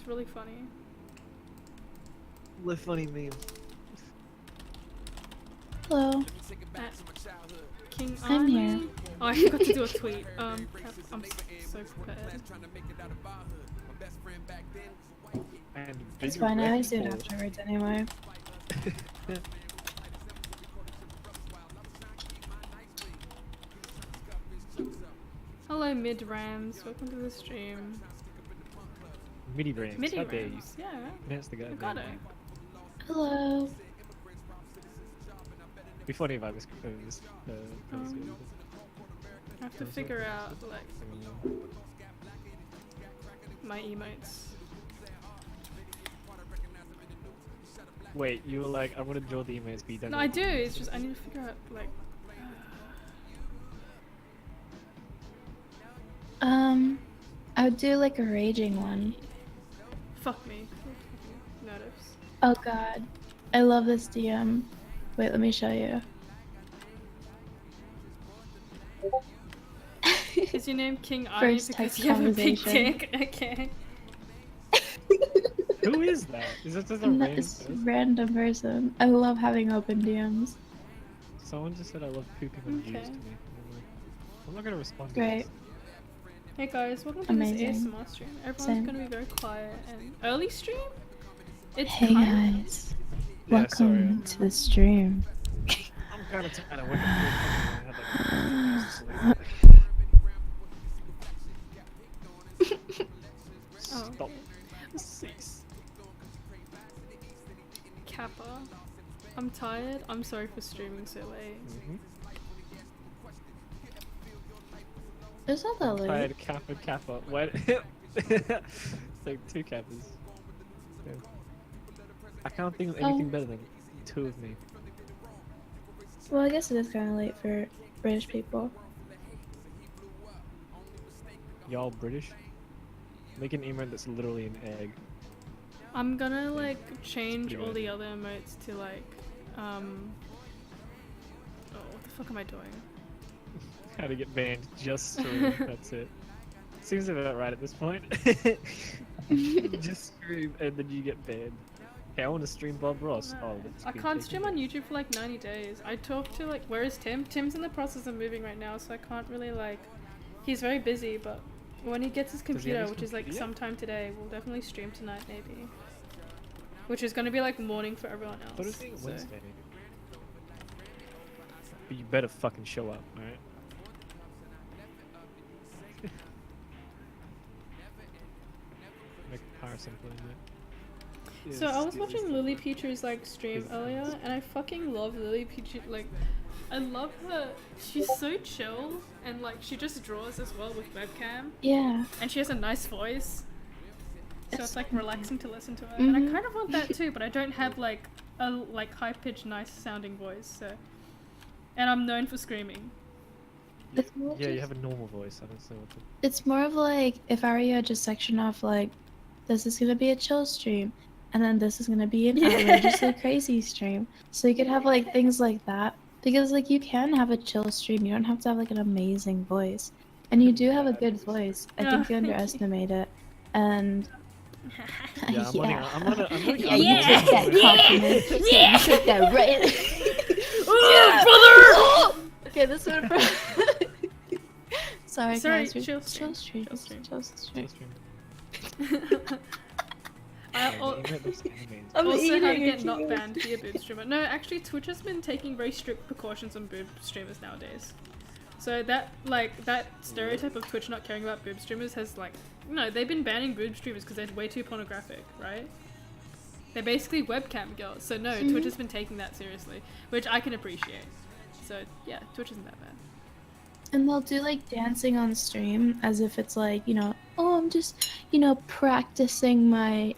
really funny. Live funny meme. Hello. King I'm Arnie. here. Oh, I forgot to do a tweet. I'm so prepared. And It's big fine, I always do it rectangle. afterwards anyway. Hello, Mid Rams. Welcome to the stream. Midi brains. Midi How dare you? Rams. Yeah. That's the guy. I got it. Hello. Be funny about this. I have to figure out like my emotes. Wait, you were like, I want to draw the emotes, but you don't No, know. I do. It's just I need to figure out like. I would do like a raging one. Fuck me. Notice. Oh god. I love this DM. Wait, let me show you. Is your name King Arnie First because text you have a big conversation. dick? Okay. Who is that? Is that just a No, random it's a person? random person. I love having open DMs. Someone just said I love pooping on Jews Okay. to me. I'm not gonna respond to Great. this. Hey guys, welcome to Amazing. this ASMR stream. Everyone's Same. gonna be very quiet and early stream. It's Hey kind guys. Yeah, Welcome to the stream. I'm kind of tired. I went to Oh, Stop. Cease. Kappa. I'm tired. I'm sorry for streaming so late. It's not that late. Tired Kappa. What? It's like two Kappas. Yeah. I can't think of anything better than two of me. Well, I guess it is kind of late for British people. Y'all British? Make an emote that's literally an egg. I'm gonna like change pretty all good. the other emotes to like oh, what the fuck am I doing? How to get banned, just stream, that's it. Seems about right at this point. Just stream and then you get banned. Hey, I want to stream Bob Ross. No. Oh, that's I good. can't Take stream it. on YouTube for like 90 days. I talked to like, where is Tim? Tim's in the process of moving right now, so I can't really like, he's very busy, but when he gets his he have computer, his which is like computer? sometime today, we'll definitely stream tonight maybe. Which is gonna be like morning for everyone else. What is it? so- Wednesday. But you better fucking show up, alright? Make a power simple in it. So I was watching Lily Peacher's like stream Is- earlier, and I fucking love Lily Peacher. Like, I love her. She's so chill, and like she just draws as well with webcam, Yeah. and she has a nice voice. So It's- it's like relaxing to listen to her, and I Mhm. kind of want that too, but I don't have like a like high pitched, nice sounding voice. So, and I'm known for screaming. It's more Yeah, you just- have a normal voice. I don't know what to... It's more of like, if I were you, I'd just section off like, this is gonna be a chill stream, and then this is gonna be an Yeah. outrageously crazy stream. So you could have like things like that. Because like you can have a chill stream, you don't have to have like an amazing voice. And you do have a good voice. I Oh, think you thank you. underestimate it. And Yeah, I'm running. I'm running. I'm running. Yeah, you took that compliment. Yeah, you took that right. Oh, Okay, this one. Sorry, Sorry, guys. we're- chill Chill stream, stream. chill stream. Chill stream. I Yeah, al- the emote looks amazing. I'm also how to eating get it, not you. banned to be a boob streamer. No, actually Twitch has been taking very strict precautions on boob streamers nowadays. So that stereotype of Twitch not caring about boob streamers has like, no, they've been banning boob streamers because they're way too pornographic, right? They're basically webcam girls. So no, Twitch has been taking that seriously, which I can appreciate. So yeah, Twitch isn't that bad. And they'll do like dancing on stream as if it's like, oh, I'm just, practicing my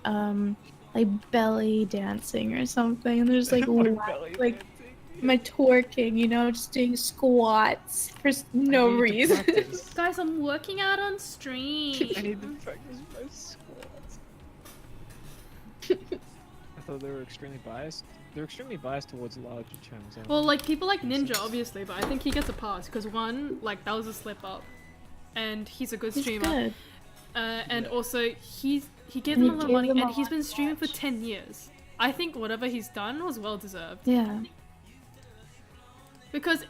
like belly dancing or something. And there's like My wa- belly like dancing. my twerking, just doing squats for no I need to reason. practice. Guys, I'm working out on stream. I need to practice my squats. I thought they were extremely biased. They're extremely biased towards larger channels. aren't Well, they? like people like Ninja, obviously, but I think he gets a pass because one, like that was a slip up, and he's a good It's streamer. good. And Yeah. also He gave And them he a lot of gave money, them a and he's lot been to streaming for watch. 10 years. I think whatever he's done was well deserved. Yeah. Because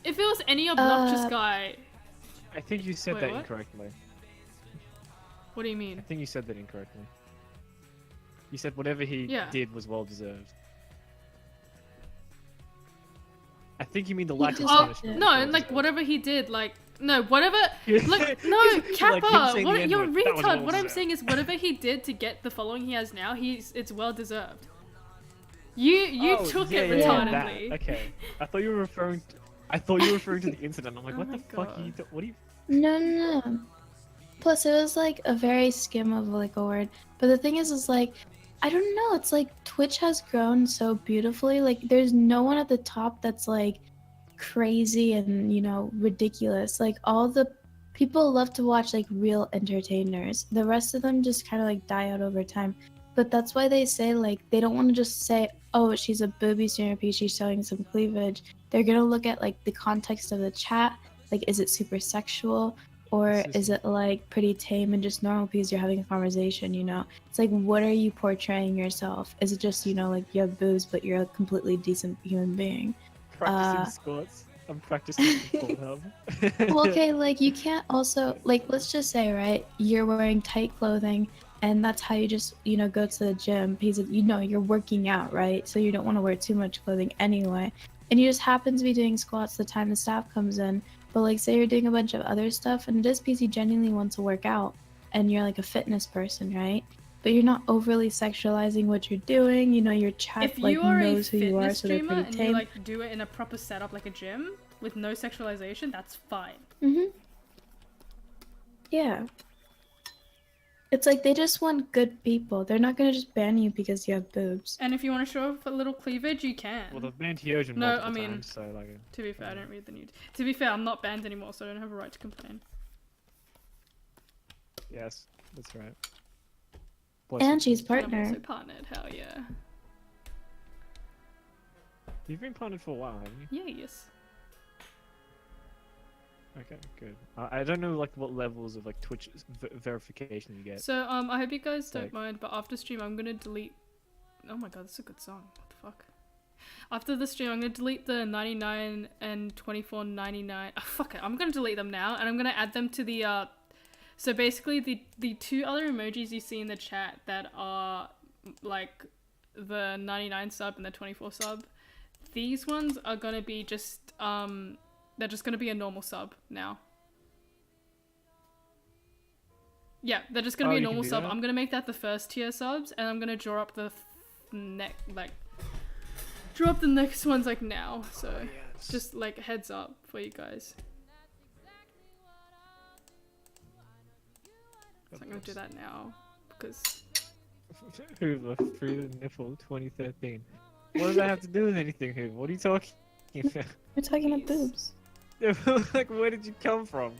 if it was any obnoxious guy, I think you said Wait, that what? incorrectly. what do you I mean? think you said that incorrectly. You said whatever he Yeah. did was well deserved. I think you mean the lack of just- Oh punishment. no, was well and like deserved. whatever he did, like no, whatever. Yeah. Like no, Like him Kappa. saying What the you're a N-word, that was retard. well What I'm deserved. saying is whatever he did to get the following he has now, it's well deserved. You Oh, took yeah, it yeah, retardedly. that. Okay. I thought you were referring to the incident. I'm like, Oh what my the fuck are you God. what are you No. Plus, it was like a very skim of like a word. But the thing is like, I don't know. It's like Twitch has grown so beautifully. Like, there's no one at the top that's like crazy and ridiculous. Like, all the people love to watch like real entertainers. The rest of them just kind of like die out over time. But that's why they say like they don't want to just say, oh, she's a booby streamer because she's showing some cleavage. They're gonna look at like the context of the chat. Like, is it super sexual? Or This is it like pretty tame and just normal because you're having a conversation, It's like, what are you portraying yourself? Is it just, like you have boobs, but you're a completely decent human being? practicing squats? I'm practicing Pornhub. Well, okay, like you can't also, like, let's just say, right, you're wearing tight clothing and that's how you just, go to the gym because, you're working out, right? So you don't want to wear too much clothing anyway. And you just happen to be doing squats the time the staff comes in. But like, say you're doing a bunch of other stuff, and it is because you genuinely want to work out, and you're like a fitness person, right? But you're not overly sexualizing what you're doing. Your chat If like you are a knows who you are, fitness so they're streamer pretty and tame. you like do it in a proper setup like a gym with no sexualization, that's fine. Yeah. It's like they just want good people. They're not gonna just ban you because you have boobs. And if you want to show off a little cleavage, you can. Well, they've banned Hyojin No, multiple I mean- times, so like. To be fair, I don't read the news. To be fair, I'm not banned anymore, so I don't have a right to complain. Yes, that's right. Bless And you. she's And I'm partner. also partnered, hell yeah. You've been partnered for a while, haven't you? Yeah, yes. Okay, good. I don't know like what levels of like Twitch verification you get. So, I hope you guys don't Like- mind, but after stream, I'm gonna delete. Oh my god, that's a good song. What the fuck? After the stream, I'm gonna delete the 99 and 24.99. Oh, fuck it. I'm gonna delete them now, and I'm gonna add them to the. So basically, the two other emojis you see in the chat that are like the 99 sub and the 24 sub. These ones are gonna be just they're just gonna be a normal sub now. Yeah, they're just gonna Oh, be a you can normal do sub. that? I'm gonna make that the first tier subs, and I'm gonna draw up the draw up the next ones like now. So Yes. just like heads up for you guys. So I'm gonna do that now because Hoover, free the nipple 2013. What does that have to do with anything, Hoover? What are you talking about? We're talking about boobs. Like, where did you come from?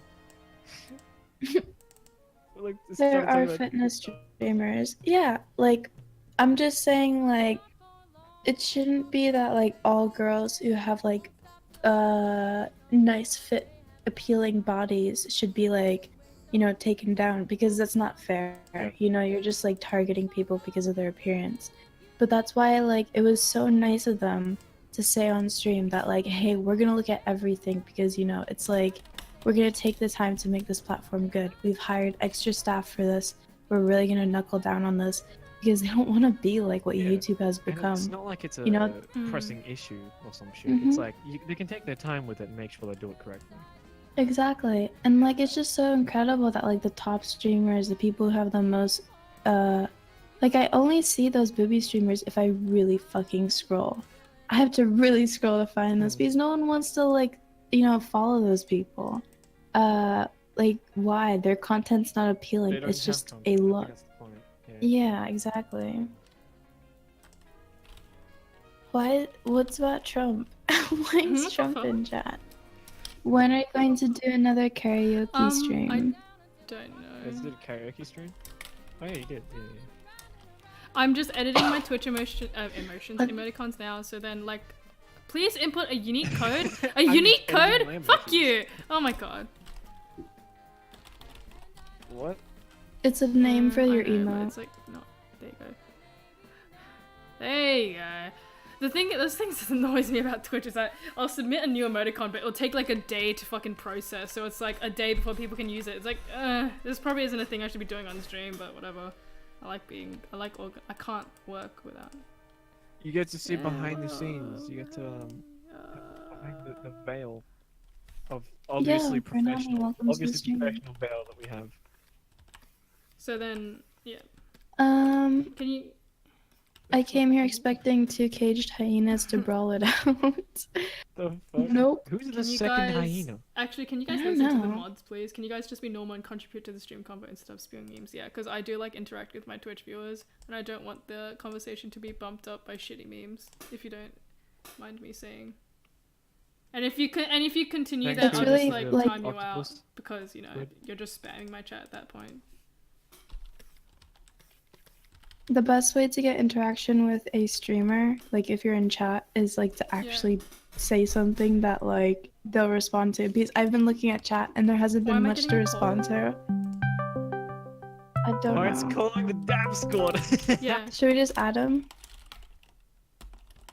Like, just There trying to talk are about- fitness streamers. Yeah, like, I'm just saying, like, it shouldn't be that, like, all girls who have, like, nice, fit, appealing bodies should be, like, taken down, because that's not fair. Yeah. You're just, like, targeting people because of their appearance. But that's why, like, it was so nice of them to say on stream that, like, hey, we're gonna look at everything because, it's like, we're gonna take the time to make this platform good. We've hired extra staff for this. We're really gonna knuckle down on this because they don't want to be like what Yeah. YouTube has And become. it's not like it's a Mm. pressing issue or some shit. Mhm. It's like they can take their time with it and make sure they do it correctly. Exactly. And like it's just so incredible that like the top streamers, the people who have the most like I only see those booby streamers if I really fucking scroll. I have to really scroll to find this Mm. because no one wants to like, follow those people. Like why? Their content's not appealing. They don't It's have just content, a I think look. that's the point. Yeah. Yeah, exactly. What's about Trump? Why is What the Trump fuck? in chat? When are you going to do another karaoke stream? I don't Is know. it a karaoke stream? Oh yeah, you did. Yeah. I'm just editing my Twitch emotions, What? emoticons now. So then, like, please input a unique code. A I'm unique just editing code? my Fuck emotions. you! Oh my god. What? It's a name for I your know, but email. it's like no. There you go. There you go. Those things that annoys me about Twitch is that I'll submit a new emoticon, but it'll take like a day to fucking process. So it's like a day before people can use it. It's like, this probably isn't a thing I should be doing on stream, but whatever. I can't work without. You get to see behind the scenes. You get to behind the veil of obviously Fernando, welcome to the stream. professional veil that we have. So then, yeah. Can you? I came here expecting two caged hyenas to brawl it out. The fuck? Nope. Who's the second hyena? Actually, can you guys I don't listen to the know. mods, please? Can you guys just be normal and contribute to the stream convo instead of spewing memes? Yeah, because I do like interact with my Twitch viewers, and I don't want the conversation to be bumped up by shitty memes. If you don't mind me saying. And if you continue Thanks that, It's I'll really, just like- time you out Octopus. because you're just spamming my chat at that point. The best way to get interaction with a streamer, like if you're in chat, is like to actually say something that like they'll respond to. Because I've been looking at chat and there hasn't Why been am I much getting to a respond to. I don't Oh, it's know. calling the damn squad. Yeah. Should we just add him?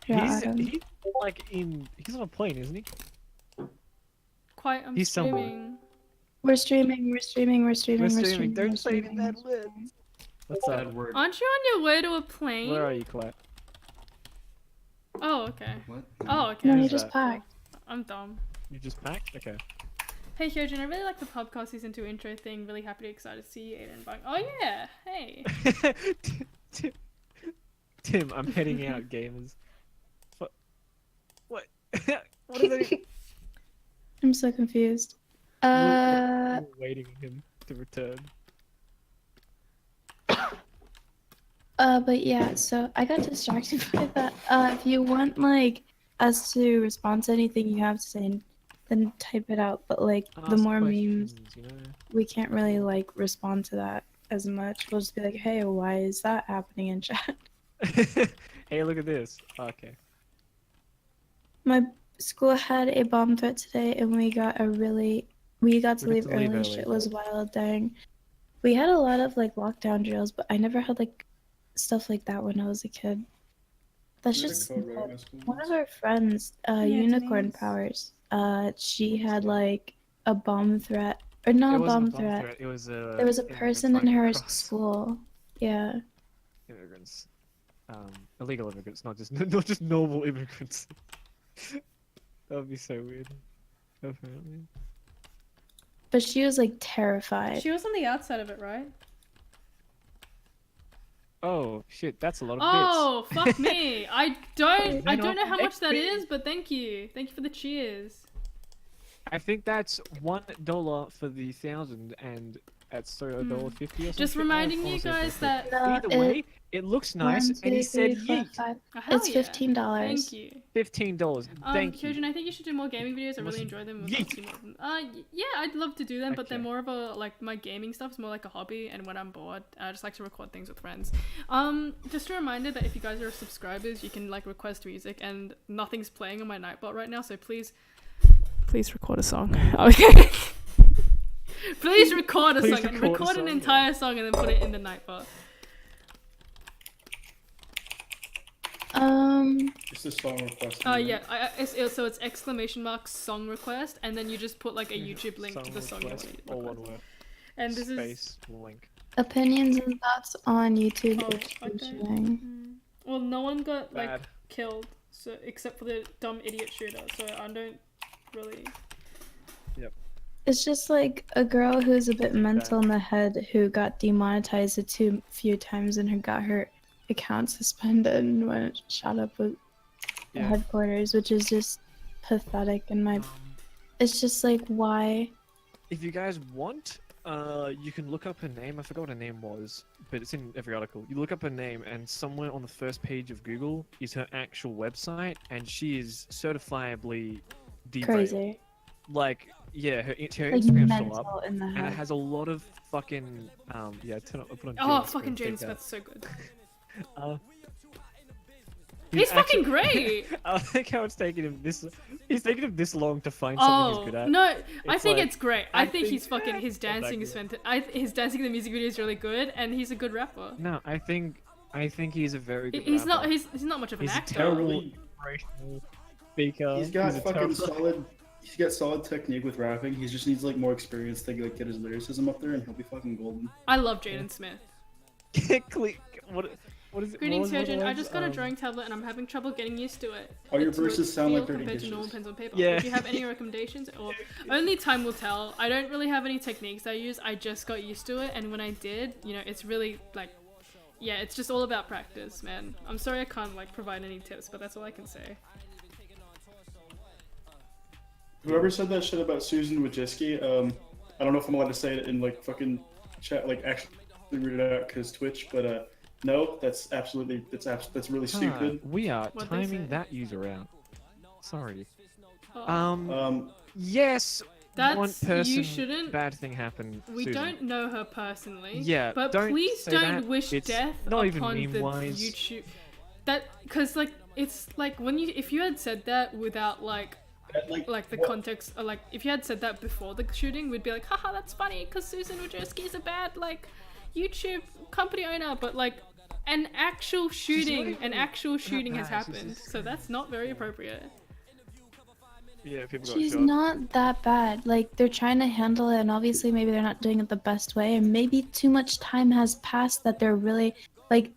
Yeah, add him. He's he's on a plane, isn't he? Quite. I'm He's somewhere. streaming. We're streaming. We're streaming. Don't say streaming. that word. What's that? Bad word. Aren't you on your way to a plane? Where are you, Claire? Oh, okay. What? Oh, okay. No, Who's you just that? packed. I'm dumb. You just packed? Okay. Hey Hyojin, I really like the podcast season 2 intro thing. Really happy to excited to see you, Aiden. Bang. Oh yeah, hey. Tim, I'm heading out, gamers. What? What is that? I'm so confused. We're waiting on him to return. But yeah, so I got distracted by that. If you want like us to respond to anything you have to say, then type it out. But like the Ask more memes, questions, you know? we can't really like respond to that as much. We'll just be like, hey, why is that happening in chat? Hey, look at this. Okay. My school had a bomb threat today, and we got to leave early. Shit was wild, dang. We had a lot of like lockdown drills, but I never had like stuff like that when I was a kid. That's just one of our friends, Unicorn Powers. She had like a bomb threat, or not It a wasn't bomb threat. It was a. There was a person in her across. school. Yeah. Immigrants. Illegal immigrants, not just normal immigrants. That would be so weird. Apparently. But she was like terrified. She was on the outside of it, right? Oh shit, that's a lot of Oh, fuck me. I don't know how much that XP. is, but thank you. Thank you for the cheers. I think that's $1 for the 1,000, and that's $1.50 or something. Just reminding you guys that Either way, it looks nice, and he said yeet. Oh, hell It's yeah. $15. Thank you. $15. Thank you. Hyojin, I think you should do more gaming videos. I really enjoy them. Yeet. Yeah, I'd love to do them, but they're Okay. more of a like my gaming stuff is more like a hobby, and when I'm bored, I just like to record things with friends. Just a reminder that if you guys are subscribers, you can like request music, and nothing's playing on my Nightbot right now, so please record a song. Okay. Please record a Please song and record a record an song, entire song and then put it in the Nightbot. It's a song request. Yeah, so it's exclamation mark song request, and then you just put like a YouTube link to the song you want to All one request. word. And this is Space link. Opinions and thoughts on YouTube Oh, is okay. functioning. Well, no one got like Bad. killed, so except for the dumb idiot shooter. So I don't really. It's just like a girl who's a bit mental in the head who got demonetized a few times and who got her account suspended and went shot up with the Yeah. headquarters, which is just pathetic. It's just like, why? If you guys want, you can look up her name. I forgot what her name was, but it's in every article. You look up her name, and somewhere on the first page of Google is her actual website, and she is certifiably derailed. Crazy. Like, yeah, her Like Instagram's still mental up, in the and it head. has a lot of fucking yeah. Put on Oh, Jaden fucking Smith, Jaden check that Smith's so good. out. He's fucking great. I think how it's taken him this. He's taken him this long to find something he's good at. No, I It's think like, it's great. I think he's acting, fucking, his not that dancing is good. fantastic. His dancing in the music video is really good, and he's a good rapper. No, I think he's a very good. He's not, rapper. he's not much of an He's a actor. terrible Really- inspirational speaker. He's got a fucking terrible- solid. He's got solid technique with rapping. He just needs like more experience to like get his lyricism up there, and he'll be fucking golden. I love Jaden Smith. Click. What is it? Greetings, what was the Hyojin. I words? just got a drawing tablet and I'm having trouble getting used to it. Oh, your It's verses sound like feel dirty compared to normal dishes. pens on paper. Yeah. Do you have any recommendations? Or only time will tell. I don't really have any techniques I use. I just got used to it, and when I did, you know, it's really like, yeah, it's just all about practice, man. I'm sorry I can't like provide any tips, but that's all I can say. Whoever said that shit about Susan Wojcicki, I don't know if I'm allowed to say it in like fucking chat, like actually read it out because Twitch, but no, that's absolutely that's really stupid. We are What'd they timing say? that user out. Sorry. Oh. Yes. That's one person. you shouldn't. Bad thing happened. We Susan. don't know her personally. Yeah, but don't please say don't that. wish It's death not even upon the meme-wise. YouTube. That because like it's like when you if you had said that without like the what- context, or like if you had said that before the shooting, we'd be like, haha, that's funny because Susan Wojcicki is a bad like YouTube company owner, but like an actual shooting has bad, she's happened, just- so that's not very appropriate. Yeah, people got She's shot. not that bad. Like, they're trying to handle it, and obviously maybe they're not doing it the best way, and maybe too much time has passed that they're really, like,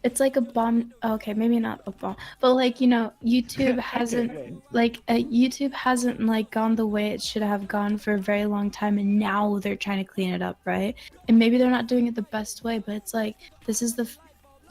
it's like a bomb. Okay, maybe not a bomb, but like, you know, YouTube hasn't, YouTube hasn't, like, gone the way it should have gone for a very long time, and now they're trying to clean it up, right? And maybe they're not doing it the best way, but it's like, this is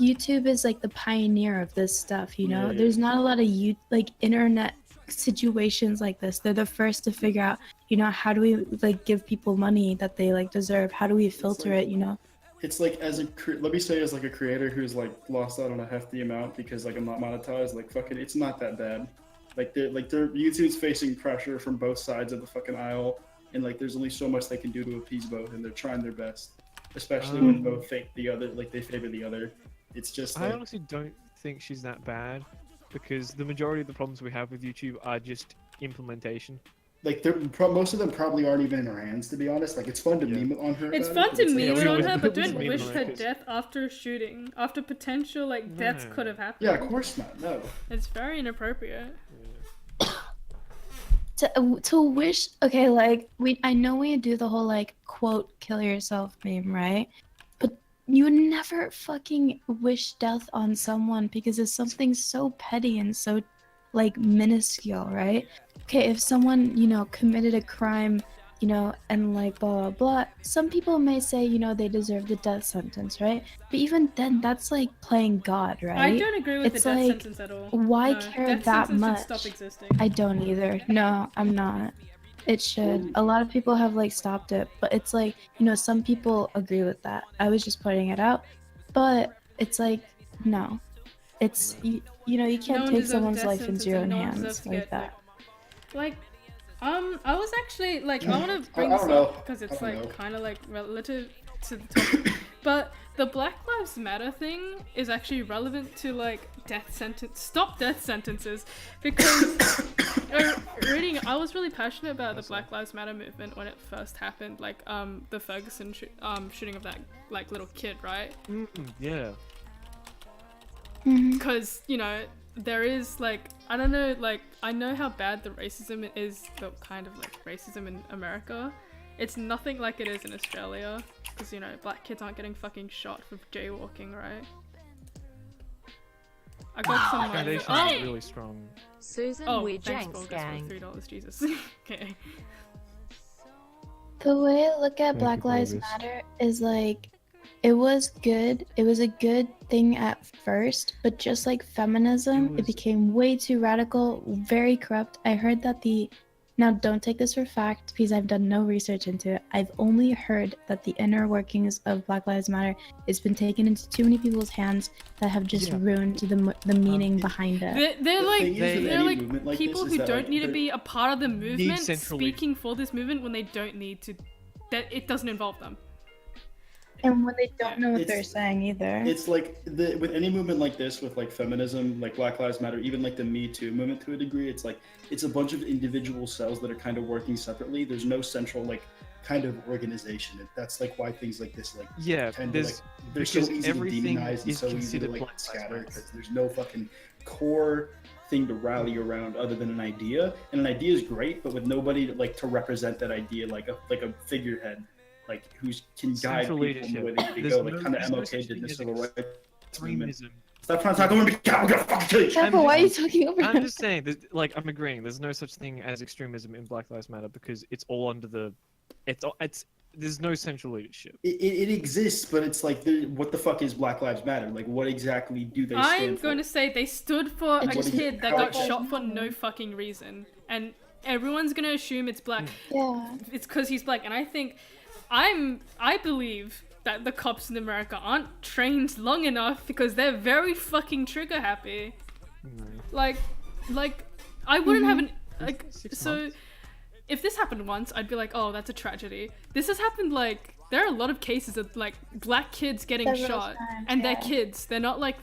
YouTube is, like, the pioneer of this stuff, you know? Yeah. There's not a lot of, internet situations like this. They're the first to figure out, you know, how do we like give people money that they like deserve? How do we filter like- it, you know? It's like let me say as like a creator who's like lost out on a hefty amount because like I'm not monetized. Like fucking, it's not that bad. Like their YouTube's facing pressure from both sides of the fucking aisle, and like there's only so much they can do to appease both, and they're trying their best. Especially when both fake the other, like they favor the other. It's just I like honestly don't think she's that bad, because the majority of the problems we have with YouTube are just implementation. most of them probably aren't even in her hands, to be honest. Like it's fun to Yeah. meme on her. It's about fun it, to but it's meme like- it on her, but we don't meme wish on her her 'cause- death after a shooting, after potential like deaths No. could have happened. Yeah, of course not. No. It's very inappropriate. To wish, okay, like I know we do the whole like quote kill yourself meme, right? But you would never fucking wish death on someone because it's something so petty and so like minuscule, right? Okay, if someone, you know, committed a crime, you know, and like blah blah blah, some people may say, you know, they deserve the death sentence, right? But even then, that's like playing God, right? I don't agree with It's the death like, sentence at all. why No, care death that sentence much? should stop existing. I don't either. No, I'm not. It should. A lot of people have like stopped it, but it's like, you know, some people agree with that. I was just pointing it out. But it's like, no. It's, you know, you No can't one take deserves someone's death life sentence into your and own no one deserves hands to like get, that. Like, I was actually like, I want to bring I this don't know. up because it's I don't like know. kind of like relative to the topic, but the Black Lives Matter thing is actually relevant to like stop death sentences, because I was really passionate about the Black Lives Matter movement when it first happened, like the Ferguson shooting of that like little kid, right? Yeah. Mhm. Because, you know, there is like, I don't know, like I know how bad the racism is, the kind of like racism in America. It's nothing like it is in Australia, because, you know, black kids aren't getting fucking shot for jaywalking, right? I got some money. Foundation Oh! is really strong. Susan Oh, we thanks, Janks Volgas, gang. for $3, Jesus. Okay. The way I look at Thank Black you, Lives Fergus. Matter is like, it was good. It was a good thing at first, but just like feminism, It it was- became way too radical, very corrupt. I heard that now don't take this for fact because I've done no research into it. I've only heard that the inner workings of Black Lives Matter has been taken into too many people's hands that have just Yeah. ruined the meaning behind it. They're The like, thing is with they're any like movement like people this is who that, don't like, need to they're- be a part of the movement centrally- speaking for this movement when they don't need to, that it doesn't involve them. And when they don't know what It's- they're saying either. It's like with any movement like this, with like feminism, like Black Lives Matter, even like the Me Too movement to a degree, it's like it's a bunch of individual cells that are kind of working separately. There's no central like kind of organization. And that's like why things like this like Yeah, tend to like there's they're so because easy to everything demonize and is so easy to considered like Black Lives scatter Matter. because there's no fucking core thing to rally around other than an idea. And an idea is great, but with nobody like to represent that idea, like a figurehead, like who can guide Central people in the way they need to There's go. Like no- kind of there's no MLK such did in the thing as civil rights movement. extremism. Stop trying to talk over me. I'm gonna fucking kill you. Pepper, why are you talking over I'm him? just saying, like, I'm agreeing. There's no such thing as extremism in Black Lives Matter because it's all under the, it's there's no central leadership. It exists, but it's like, what the fuck is Black Lives Matter? Like, what exactly do they I'm stand for? going to say they stood for a What is it? kid that How got is it? shot for no fucking reason, and everyone's gonna assume it's black. Yeah. It's because he's black, and I believe that the cops in America aren't trained long enough because they're very fucking trigger happy. Like, I wouldn't have an like 6 so. months. If this happened once, I'd be like, oh, that's a tragedy. This has happened like there are a lot of cases of like black kids getting Several shot, times, and they're yeah. kids. They're not like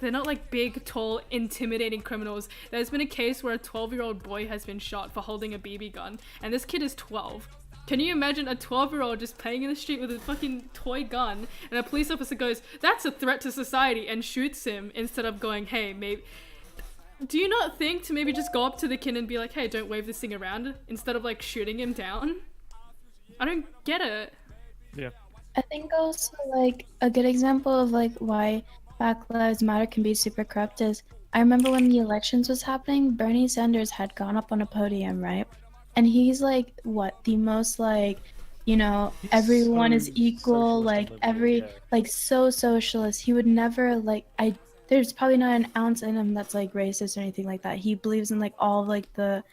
big, tall, intimidating criminals. There's been a case where a 12-year-old boy has been shot for holding a BB gun, and this kid is 12. Can you imagine a 12-year-old just playing in the street with a fucking toy gun, and a police officer goes, "That's a threat to society," and shoots him instead of going, "Hey, maybe." Do you not think to maybe just go up to the kid and be like, "Hey, don't wave this thing around," instead of like shooting him down? I don't get it. Yeah. I think also like a good example of like why Black Lives Matter can be super corrupt is I remember when the elections was happening, Bernie Sanders had gone up on a podium, right? And he's like what the most like, you know, He's everyone so is equal, socialist like and liberal, every yeah. like so socialist. He would never like there's probably not an ounce in him that's like racist or anything like that. He believes in like all of, like the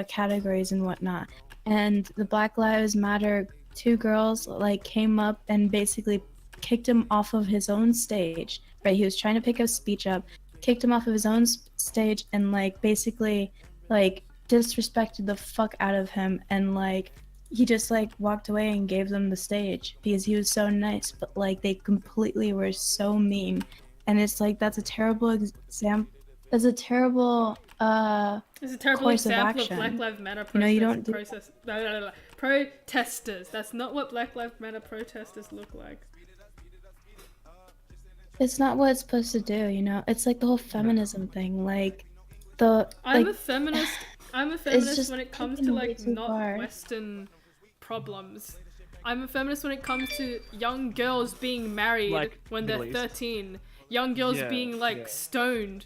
categories and whatnot. And the Black Lives Matter 2 girls like came up and basically kicked him off of his own stage, right? He was trying to pick a speech up, kicked him off of his own stage, and like basically like disrespected the fuck out of him, and like he just like walked away and gave them the stage because he was so nice, but like they completely were so mean. And it's like that's a terrible example. That's a terrible It's a terrible course of example of action. Black Lives Matter You know, you don't do- protesters. That's not what Black Lives Matter protesters look like. It's not what it's supposed to do, you know? It's like the whole feminism thing. Like the I'm like a feminist. I'm a feminist just when it comes taken to way like too not far. Western problems. I'm a feminist when it comes to young girls being married Like when they're Middle East. 13. Young girls Yeah, being like yeah. stoned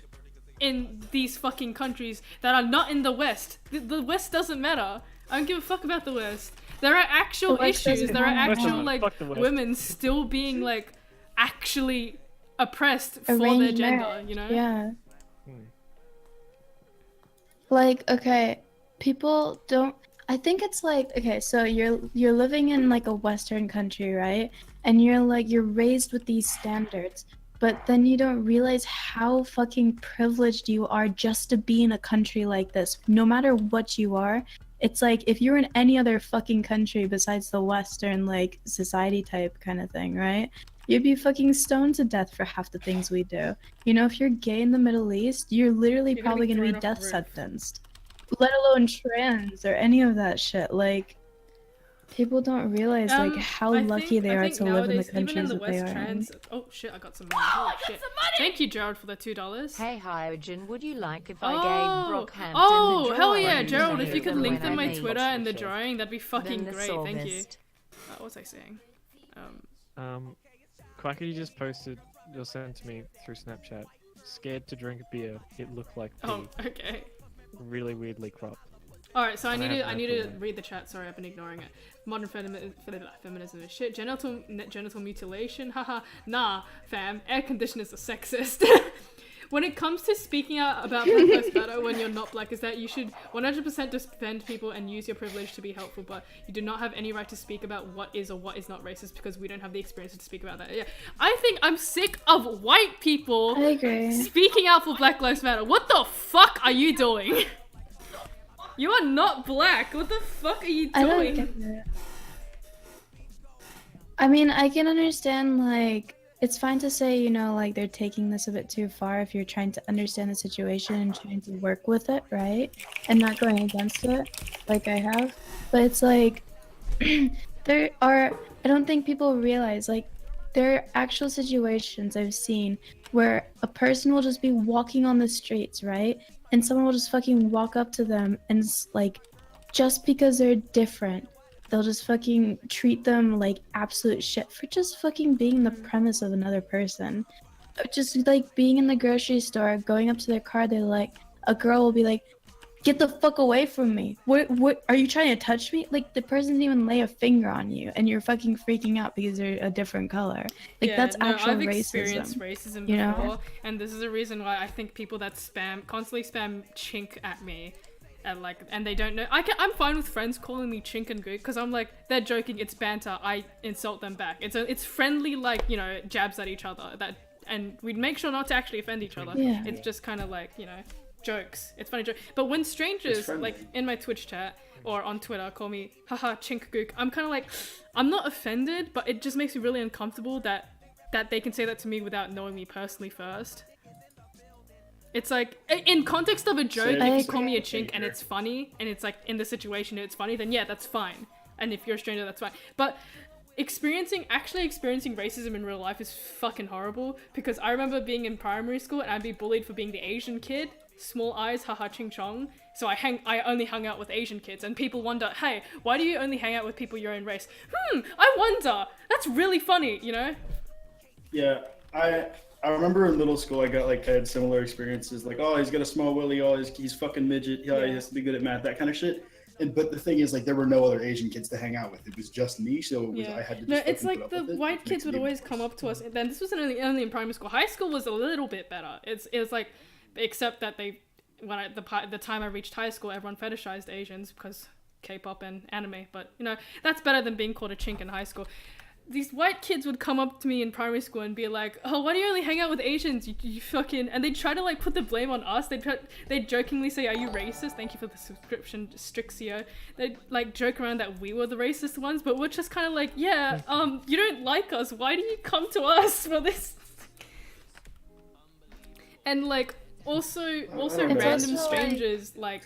in these fucking countries that are not in the West. The West doesn't matter. I don't give a fuck about the West. There are actual The West issues. doesn't There are matter. actual Fuck like the West. women still being like actually oppressed for their arranged gender, marriage, you know? Yeah. Hmm. Like, okay, people don't I think it's like, okay, so you're living in like a Western country, right? And you're raised with these standards, but then you don't realize how fucking privileged you are just to be in a country like this. No matter what you are, it's like if you're in any other fucking country besides the Western like society type kind of thing, right? You'd be fucking stoned to death for half the things we do. You know, if you're gay in the Middle East, you're literally You're gonna probably be gonna be thrown off death a roof. sentenced. Let alone trans or any of that shit. Like, people don't realize like how I lucky think- they I are think to live in the nowadays, even in countries the that they West, are trans. Oh shit! I got some money. Holy shit! Thank you, Gerald, for the $2. Hey Hyojin, would you like if I Oh, gave Brockhampton oh the hell yeah, drawing Gerald! of If you could them link when them I my made Twitter and the it, drawing, that'd be fucking then the great. Thank you. psalmist. What was I saying? Quackity just posted, you'll send to me through Snapchat. Scared to drink beer. It looked like pee. Oh, okay. Really weirdly cropped. All right, so I And I need to have I no need to clue. read the chat. Sorry, I've been ignoring it. Modern feminism is shit. Genital mutilation. Haha. Nah, fam. Air conditioners are sexist. When it comes to speaking out about Black Lives Matter when you're not black, is that you should 100% defend people and use your privilege to be helpful, but you do not have any right to speak about what is or what is not racist because we don't have the experience to speak about that. Yeah, I think I'm sick of white people I agree. speaking out for Black Lives Matter. What the fuck are you doing? You are not black. What the fuck are you I don't doing? get it. I mean, I can understand, like, it's fine to say, you know, like, they're taking this a bit too far if you're trying to understand the situation and trying to work with it, right? And not going against it, like I have. But it's like, there are, I don't think people realize, like, there are actual situations I've seen where a person will just be walking on the streets, right? And someone will just fucking walk up to them and, like, just because they're different, they'll just fucking treat them like absolute shit for just fucking being the premise of another person. Just like being in the grocery store, going up to their car, they're like, a girl will be like, "Get the fuck away from me! What are you trying to touch me?" Like the person didn't even lay a finger on you, and you're fucking freaking out because they're a different color. Like that's actual I've racism. experienced racism you before, know? and this is a reason why I think people that constantly spam chink at me, and they don't know. I'm fine with friends calling me chink and gook because I'm like, they're joking, it's banter. I insult them back. It's friendly, like, you know, jabs at each other. And we'd make sure not to actually offend each other. Yeah. It's just kind of like, you know, jokes. It's funny joke. But when strangers, like in my Twitch chat or on Twitter, call me haha chink gook, I'm kind of like, I'm not offended, but it just makes me really uncomfortable that they can say that to me without knowing me personally first. It's like, in context of a joke, if you call me a chink and it's funny, and it's like, in the situation it's funny, then yeah, that's fine. And if you're a stranger, that's fine. But actually experiencing racism in real life is fucking horrible, because I remember being in primary school and I'd be bullied for being the Asian kid. Small eyes, haha ching chong. So I only hung out with Asian kids, and people wonder, hey, why do you only hang out with people your own race? I wonder. That's really funny, you know? Yeah, I remember in middle school I had similar experiences, like, oh, he's got a small willy, oh, he's fucking midget, he has to be good at math, that kind of shit. But the thing is, like, there were no other Asian kids to hang out with. It was just me, so I had to just it's fucking like put up the with it, white which kids would makes me always come up to us, and then this was only in primary school. High school was a little bit better. It was like, except that the time I reached high school, everyone fetishized Asians because K-pop and anime. But you know, that's better than being called a chink in high school. These white kids would come up to me in primary school and be like, "Oh, why do you only hang out with Asians? You fucking..." And they'd try to like put the blame on us. They'd jokingly say, "Are you racist? Thank you for the subscription, Strixio." They'd like joke around that we were the racist ones, but we're just kind of like, yeah, you don't like us. Why do you come to us for this? And like also random strangers like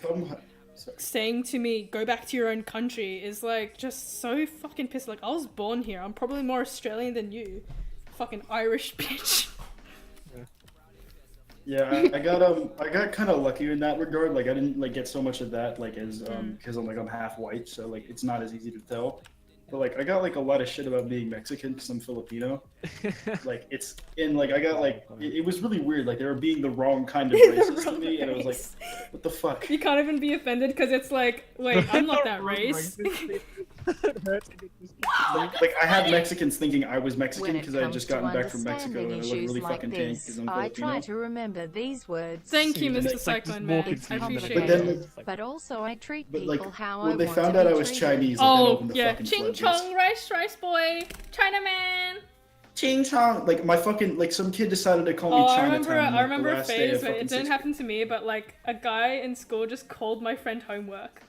saying to me, "Go back to your own country," is like just so fucking pissed. Like, I was born here. I'm probably more Australian than you, fucking Irish bitch. Yeah, I got kind of lucky in that regard. Like, I didn't like get so much of that, like, as because I'm half white, so like it's not as easy to tell. But like I got like a lot of shit about being Mexican because I'm Filipino. Like it's in like I got like it was really weird. Like they were being the wrong kind of racist to me, and I was like, what the fuck? You can't even be offended because it's like, wait, I'm not that race. Like I had Mexicans thinking I was Mexican because I had just gotten back from Mexico and I looked really like fucking tank because I'm I Filipino. try to remember these words. Thank you, Mr. It's like Cyclone more Man. I confusing appreciate But it. then, But also I treat but people like how I when they want found to out be I was treated. Chinese, like, that Oh opened the yeah, fucking ching floodgates. chong, rice boy, Chinaman. Ching chong, like my fucking like some kid decided to call me Oh, Chinatown. I like, remember the a last day of phase where fucking it didn't sixth happen to me, but like a guy in school just called my friend homework.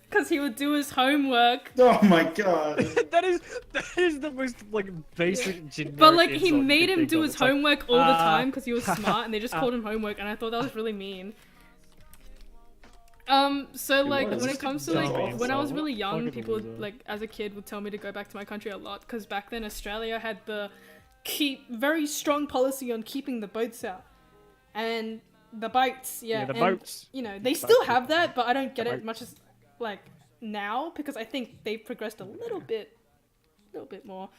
Cause he would do his homework. grade. Oh my god. that is the most like basic generic. But like he insult you made could him think do of. his It's like, homework all the time because he was smart, and they just called him homework, and I thought that was really mean. So like was. when it comes to Dumb like when I was insult. really young, Fucking people loser. like as a kid would tell me to go back to my country a lot because back then Australia had the very strong policy on keeping the boats out and the boats. Yeah, the and, boats. You know they The still boats. have that, but I don't get The it much as like now because I think they've progressed a little bit more.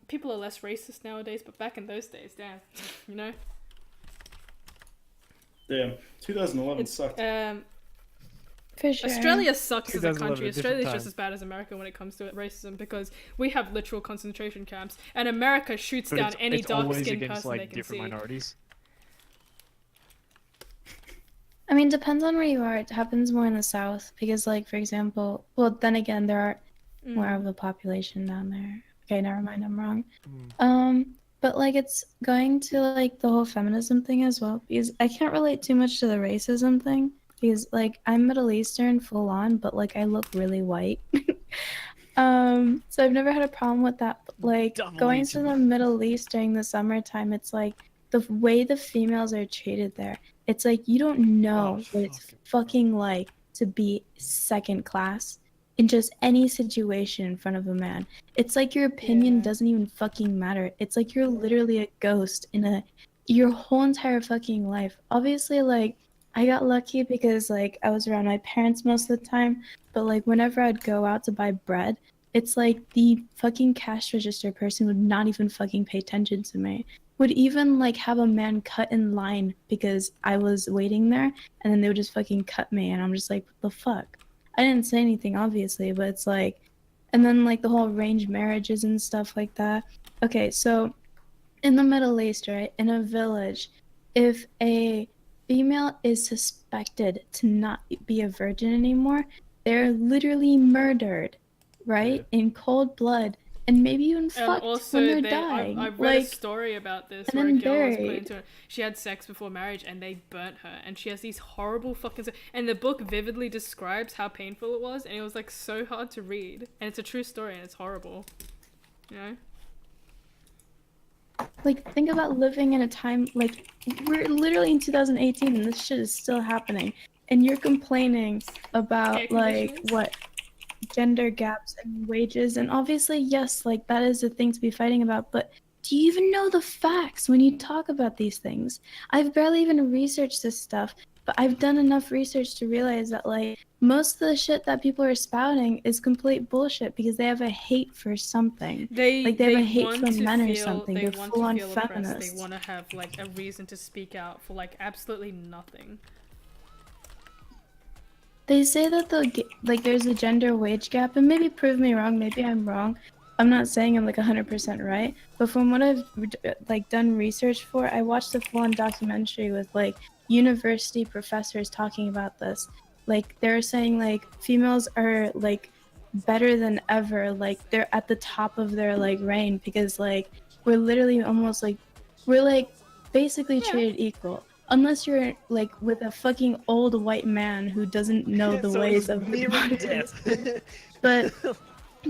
People are less racist nowadays, but back in those days, damn, you know. Damn, 2011 sucked. For sure. Australia sucks as a 2011, country. a different Australia's time. just as bad as America when it comes to racism because we have literal concentration camps, and America shoots But down any it's always dark-skinned against person like they can different see. minorities. I mean, depends on where you are. It happens more in the south because, like, for example, well, then again, there are more of a population down there. Okay, never mind, I'm wrong. But like, it's going to like the whole feminism thing as well because I can't relate too much to the racism thing because like I'm Middle Eastern full on, but like I look really white. So I've never had a problem with that. But, like Double going H. to the Middle East during the summertime, it's like the way the females are treated there. It's like you don't know what it's fucking like to be second class in just any situation in front of a man. It's like your opinion Yeah. doesn't even fucking matter. It's like you're literally a ghost in your whole entire fucking life. Obviously, like I got lucky because like I was around my parents most of the time, but like whenever I'd go out to buy bread, it's like the fucking cash register person would not even fucking pay attention to me. Would even like have a man cut in line because I was waiting there, and then they would just fucking cut me, and I'm just like, what the fuck? I didn't say anything, obviously, but it's like, and then like the whole arranged marriages and stuff like that. Okay, so in the Middle East, right, in a village, if a female is suspected to not be a virgin anymore, they're literally murdered, right, in cold blood, and maybe even And fucked also, when they're they, dying. I read like, a story about this and where a then girl was put buried. into it. She had sex before marriage and they burnt her. And she has these horrible fucking. And the book vividly describes how painful it was. And it was like so hard to read. And it's a true story and it's horrible. You know? Like, think about living in a time, like, we're literally in 2018 and this shit is still happening. And you're complaining about, Air like, conditioners? what, gender gaps and wages. And obviously, yes, like, that is a thing to be fighting about. But do you even know the facts when you talk about these things? I've barely even researched this stuff, but I've done enough research to realize that, like, most of the shit that people are spouting is complete bullshit because they have a hate for something. They Like, they have a hate want for to men or feel, something. they They're want full to on feel oppressed. They feminists. want to have like a reason to speak out for like absolutely nothing. They say that like there's a gender wage gap, and maybe prove me wrong. Maybe I'm wrong. I'm not saying I'm like 100% right, but from what I've like done research for, I watched a full-on documentary with like university professors talking about this. Like they're saying like females are like better than ever. Like they're at the top of their like reign because like we're literally almost like we're like basically treated equal. Unless you're like with a fucking old white man who doesn't know the So ways it's of the near body. death. But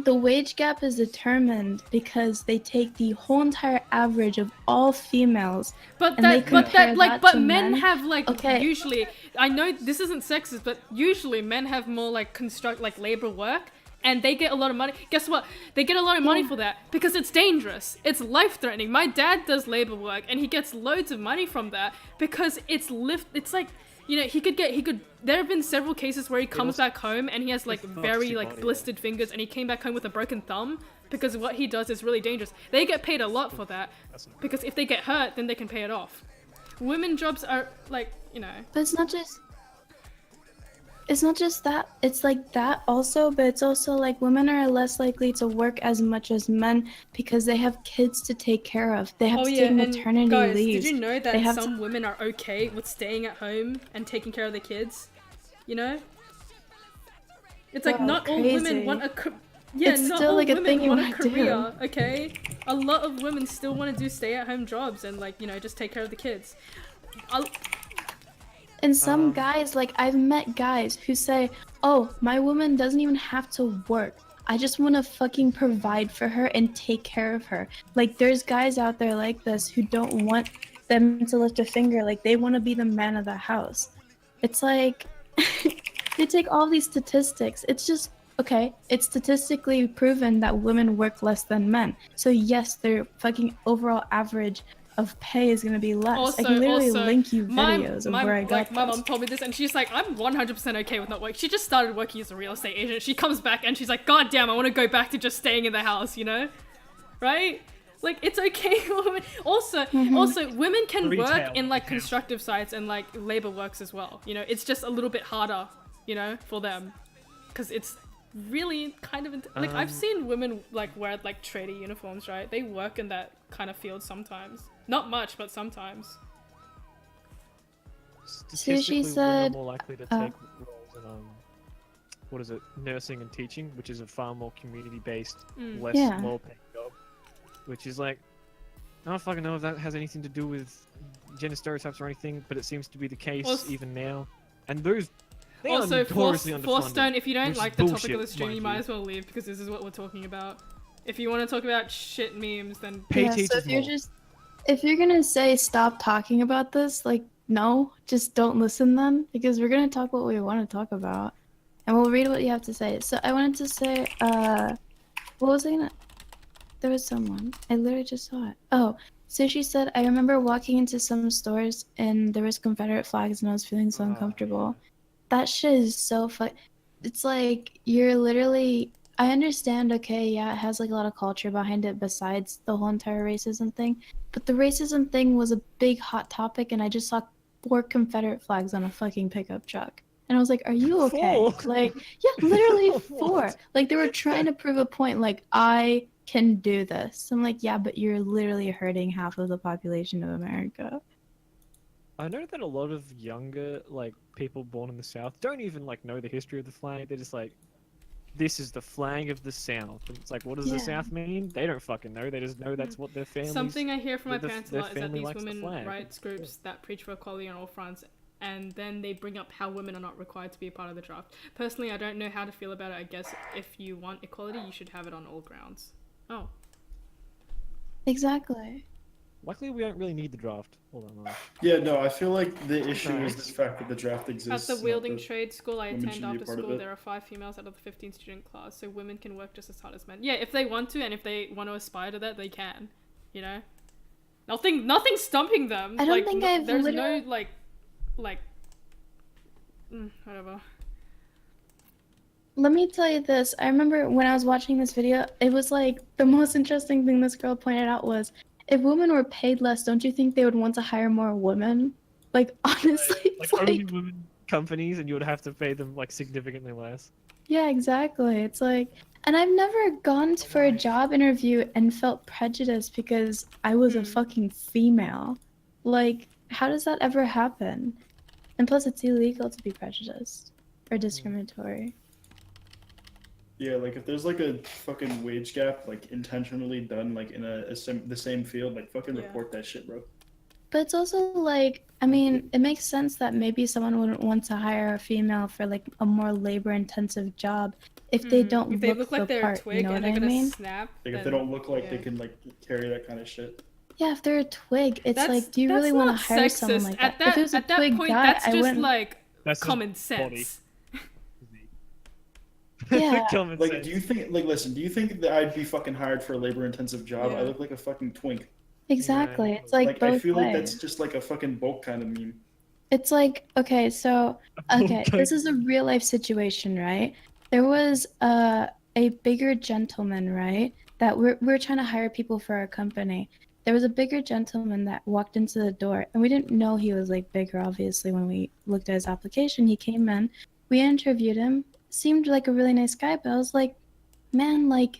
the wage gap is determined because they take the whole entire average of all females But and they compare that but to men men. have like Okay. usually. I know this isn't sexist, but usually men have more like labor work, and they get a lot of money. Guess what? They get a lot of money for that because it's dangerous. It's life-threatening. My dad does labor work, and he gets loads of money from that because it's like. You know, there have been several cases where he comes back home and he has like very like blistered fingers and he came back home with a broken thumb because what he does is really dangerous. They get paid a lot for that because if they get hurt, then they can pay it off. Women jobs are like, you know. But it's not just that. It's like that also, but it's also like women are less likely to work as much as men because they have kids to take care of. They have to take maternity guys, leave. did you know They that have some women are okay with staying at home and taking care of their kids? You know? It's like Wow, not all women crazy. want yeah, It's not still all like a women thing you want a wanna do. career, okay? A lot of women still want to do stay-at-home jobs and like, you know, just take care of the kids. And some guys, like I've met guys who say, oh, my woman doesn't even have to work. I just want to fucking provide for her and take care of her. Like there's guys out there like this who don't want them to lift a finger. Like they want to be the man of the house. It's like, they take all these statistics. It's just, okay, it's statistically proven that women work less than men. So yes, their fucking overall average of pay is gonna be less. I can literally link you videos of where I got my this. mom told me this and she's like, I'm 100% okay with not working. She just started working as a real estate agent. She comes back and she's like, God damn, I want to go back to just staying in the house, you know? Right? Like, it's okay for women. Also, women can work in like constructive sites and like labor works as well. You know, it's just a little bit harder, you know, for them. Because it's really kind of like I've seen women like wear like tradie uniforms, right? They work in that kind of field sometimes. Not much, but sometimes. Statistically, said- women are more likely to take roles in what is it, nursing and teaching, which is a far more community-based, less Yeah. low-paying job. Which is like, I don't fucking know if that has anything to do with gender stereotypes or anything, but it seems to be the case even now. And those They are Also, notoriously Force underfunded, Stone, if you don't which is like the topic of bullshit, the stream, mind you might you. as well leave because this is what we're talking about. If you want to talk about shit memes, then Pay Yeah, so teachers if you're more. if you're gonna say stop talking about this, like no, just don't listen then, because we're gonna talk what we want to talk about, and we'll read what you have to say. So I wanted to say, what was I gonna? There was someone. I literally just saw it. Oh, so she said, I remember walking into some stores and there was Confederate flags and I was feeling so uncomfortable. That shit is so It's like you're literally. I understand. Okay, yeah, it has like a lot of culture behind it besides the whole entire racism thing. But the racism thing was a big hot topic, and I just saw 4 Confederate flags on a fucking pickup truck. And I was like, "Are you okay?" 4? Like, yeah, literally 4. What? Like they were trying to prove a point. Like I can do this. I'm like, yeah, but you're literally hurting half of the population of America. I know that a lot of younger like people born in the South don't even like know the history of the flag. They're just like, this is the flag of the South. And it's like, what does Yeah. the South mean? They don't fucking know. They just know that's what their families. something I hear from my the- parents a their lot is that family these likes the women flag. rights groups that preach for equality on all fronts, and then they bring up how women are not required to be a part of the draft. Personally, I don't know how to feel about it. I guess if you want equality, you should have it on all grounds. Oh. Exactly. Luckily, we don't really need the draft all that much. Yeah, no, I feel like the issue is Nice. the fact that the draft At exists. the not Wielding that- Trade School I women attend should be a after part of school, it. there are 5 females out of the 15 student class, so women can work just as hard as men. Yeah, if they want to, and if they want to aspire to that, they can. You know, nothing's stumping them. I don't like, think I've there's literally- no whatever. Let me tell you this. I remember when I was watching this video, it was like the most interesting thing this girl pointed out was, if women were paid less, don't you think they would want to hire more women? Like, honestly, it's Like only like, women companies, and you would have to pay them like significantly less. yeah, exactly. It's like, and I've never gone for a job interview and felt prejudiced because I was a fucking female. Like, how does that ever happen? And plus, it's illegal to be prejudiced or discriminatory. Yeah, like if there's like a fucking wage gap, like intentionally done, like in the same field, like fucking Yeah. report that shit, bro. But it's also like, I mean, it makes sense that maybe someone wouldn't want to hire a female for like a more labor-intensive job if they don't If they look like the they're part. a twig You know and what they're I gonna mean? snap, Like if then, they don't look like they yeah. can like carry that kind of shit. Yeah, if they're a twig, it's That's, like, do you really that's want to not hire sexist. someone like that? At that, If it was a at that twig point, guy, that's I just wouldn't. like That's just common body. sense. Yeah. Common Like, sense. do you think? Like, listen, do you think that I'd be fucking hired for a labor-intensive job? Yeah. I look like a fucking twink. Exactly. It's like Like, both I feel ways. like that's just like a fucking bulk kind of meme. It's like, okay, so okay, this is a real life situation, right? There was a bigger gentleman, right? That we're trying to hire people for our company. There was a bigger gentleman that walked into the door, and we didn't know he was like bigger. Obviously, when we looked at his application, he came in. We interviewed him. Seemed like a really nice guy, but I was like, man, like,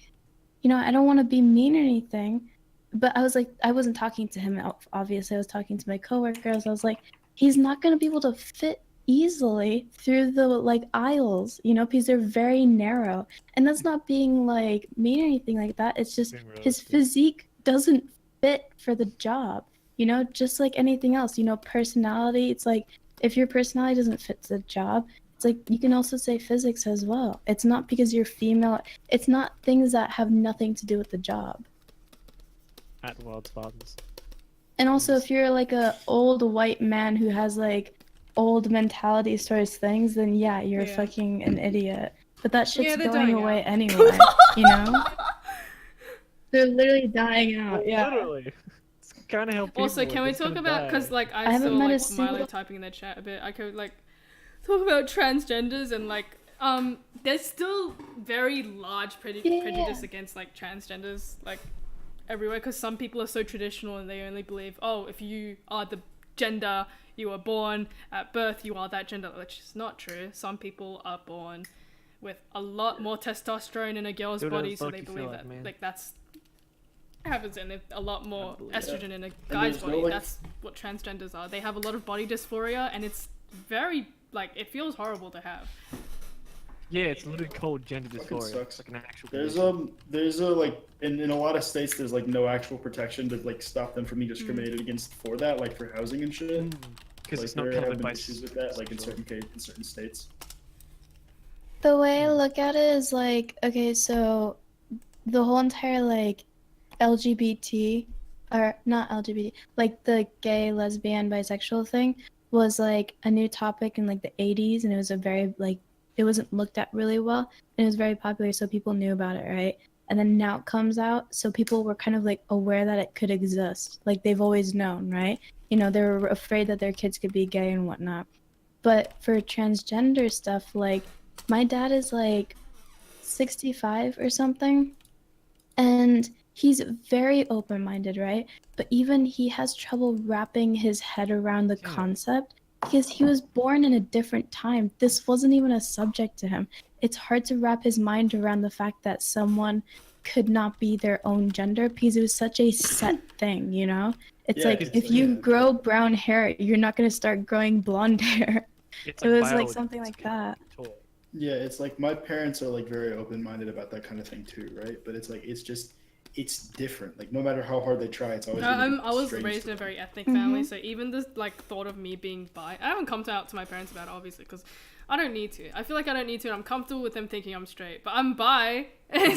you know, I don't want to be mean or anything, but I was like, I wasn't talking to him. Obviously, I was talking to my coworkers. I was like, he's not going to be able to fit easily through the like aisles, you know, because they're very narrow. And that's not being like mean or anything like that. It's just Being his realistic. physique doesn't fit for the job, you know, just like anything else, you know, personality. It's like if your personality doesn't fit the job, it's like you can also say physics as well. It's not because you're female, it's not things that have nothing to do with the job. At World's Fathers. And also, if you're like a old white man who has like old mentality towards things, then yeah, you're Yeah. fucking an idiot. But that shit's they're going dying away out. anyway, you know? They're literally dying out, yeah. Literally. It's kind of how people. Also, can we it's talk gonna about, die. because like I haven't saw met a like Smiley single- typing in the chat a bit, I could like talk about transgenders and like there's still very large prejudice against like transgenders like everywhere, because some people are so traditional and they only believe, oh, if you are the gender you were born at birth, you are that gender, which is not true. Some people are born with a lot more testosterone in a girl's Do whatever body, the so fuck they you feel believe like, that man. like that's happens, and a lot more believe estrogen in a guy's there's no, body. like- That's what transgenders are. They have a lot of body dysphoria, and it's very like it feels horrible to have. Yeah, it's literally called gender Fucking dysphoria. sucks. It's like an actual. There's a like in a lot of states there's like no actual protection to like stop them from being discriminated against for that, like for housing and shit. Because Like, it's not there have covered been by issues with that, like in sure. certain states. The way I look at it is like, okay, so the whole entire like LGBT, or not LGBT, like the gay, lesbian, bisexual thing was like a new topic in like the 80s, and it was a very like it wasn't looked at really well, and it was very popular, so people knew about it, right? And then now it comes out, so people were kind of like aware that it could exist, like they've always known, right? You know, they were afraid that their kids could be gay and whatnot. But for transgender stuff, like my dad is like 65 or something, and he's very open-minded, right? But even he has trouble wrapping his head around the Yeah. concept because he was born in a different time. This wasn't even a subject to him. It's hard to wrap his mind around the fact that someone could not be their own gender because it was such a set thing, you know? It's Yeah, like it's if like- you yeah. grow brown hair, you're not going to start growing blonde hair. It's It was like biology, something it's like being that. taught. Yeah, it's like my parents are like very open-minded about that kind of thing too, right? But it's like it's different. Like no matter how hard they try, it's always. gonna be I was strange raised to in a them. very ethnic family, Mhm. so even this like thought of me being bi, I haven't come out to my parents about it, obviously, because I don't need to. I feel like I don't need to, and I'm comfortable with them thinking I'm straight, but I'm bi.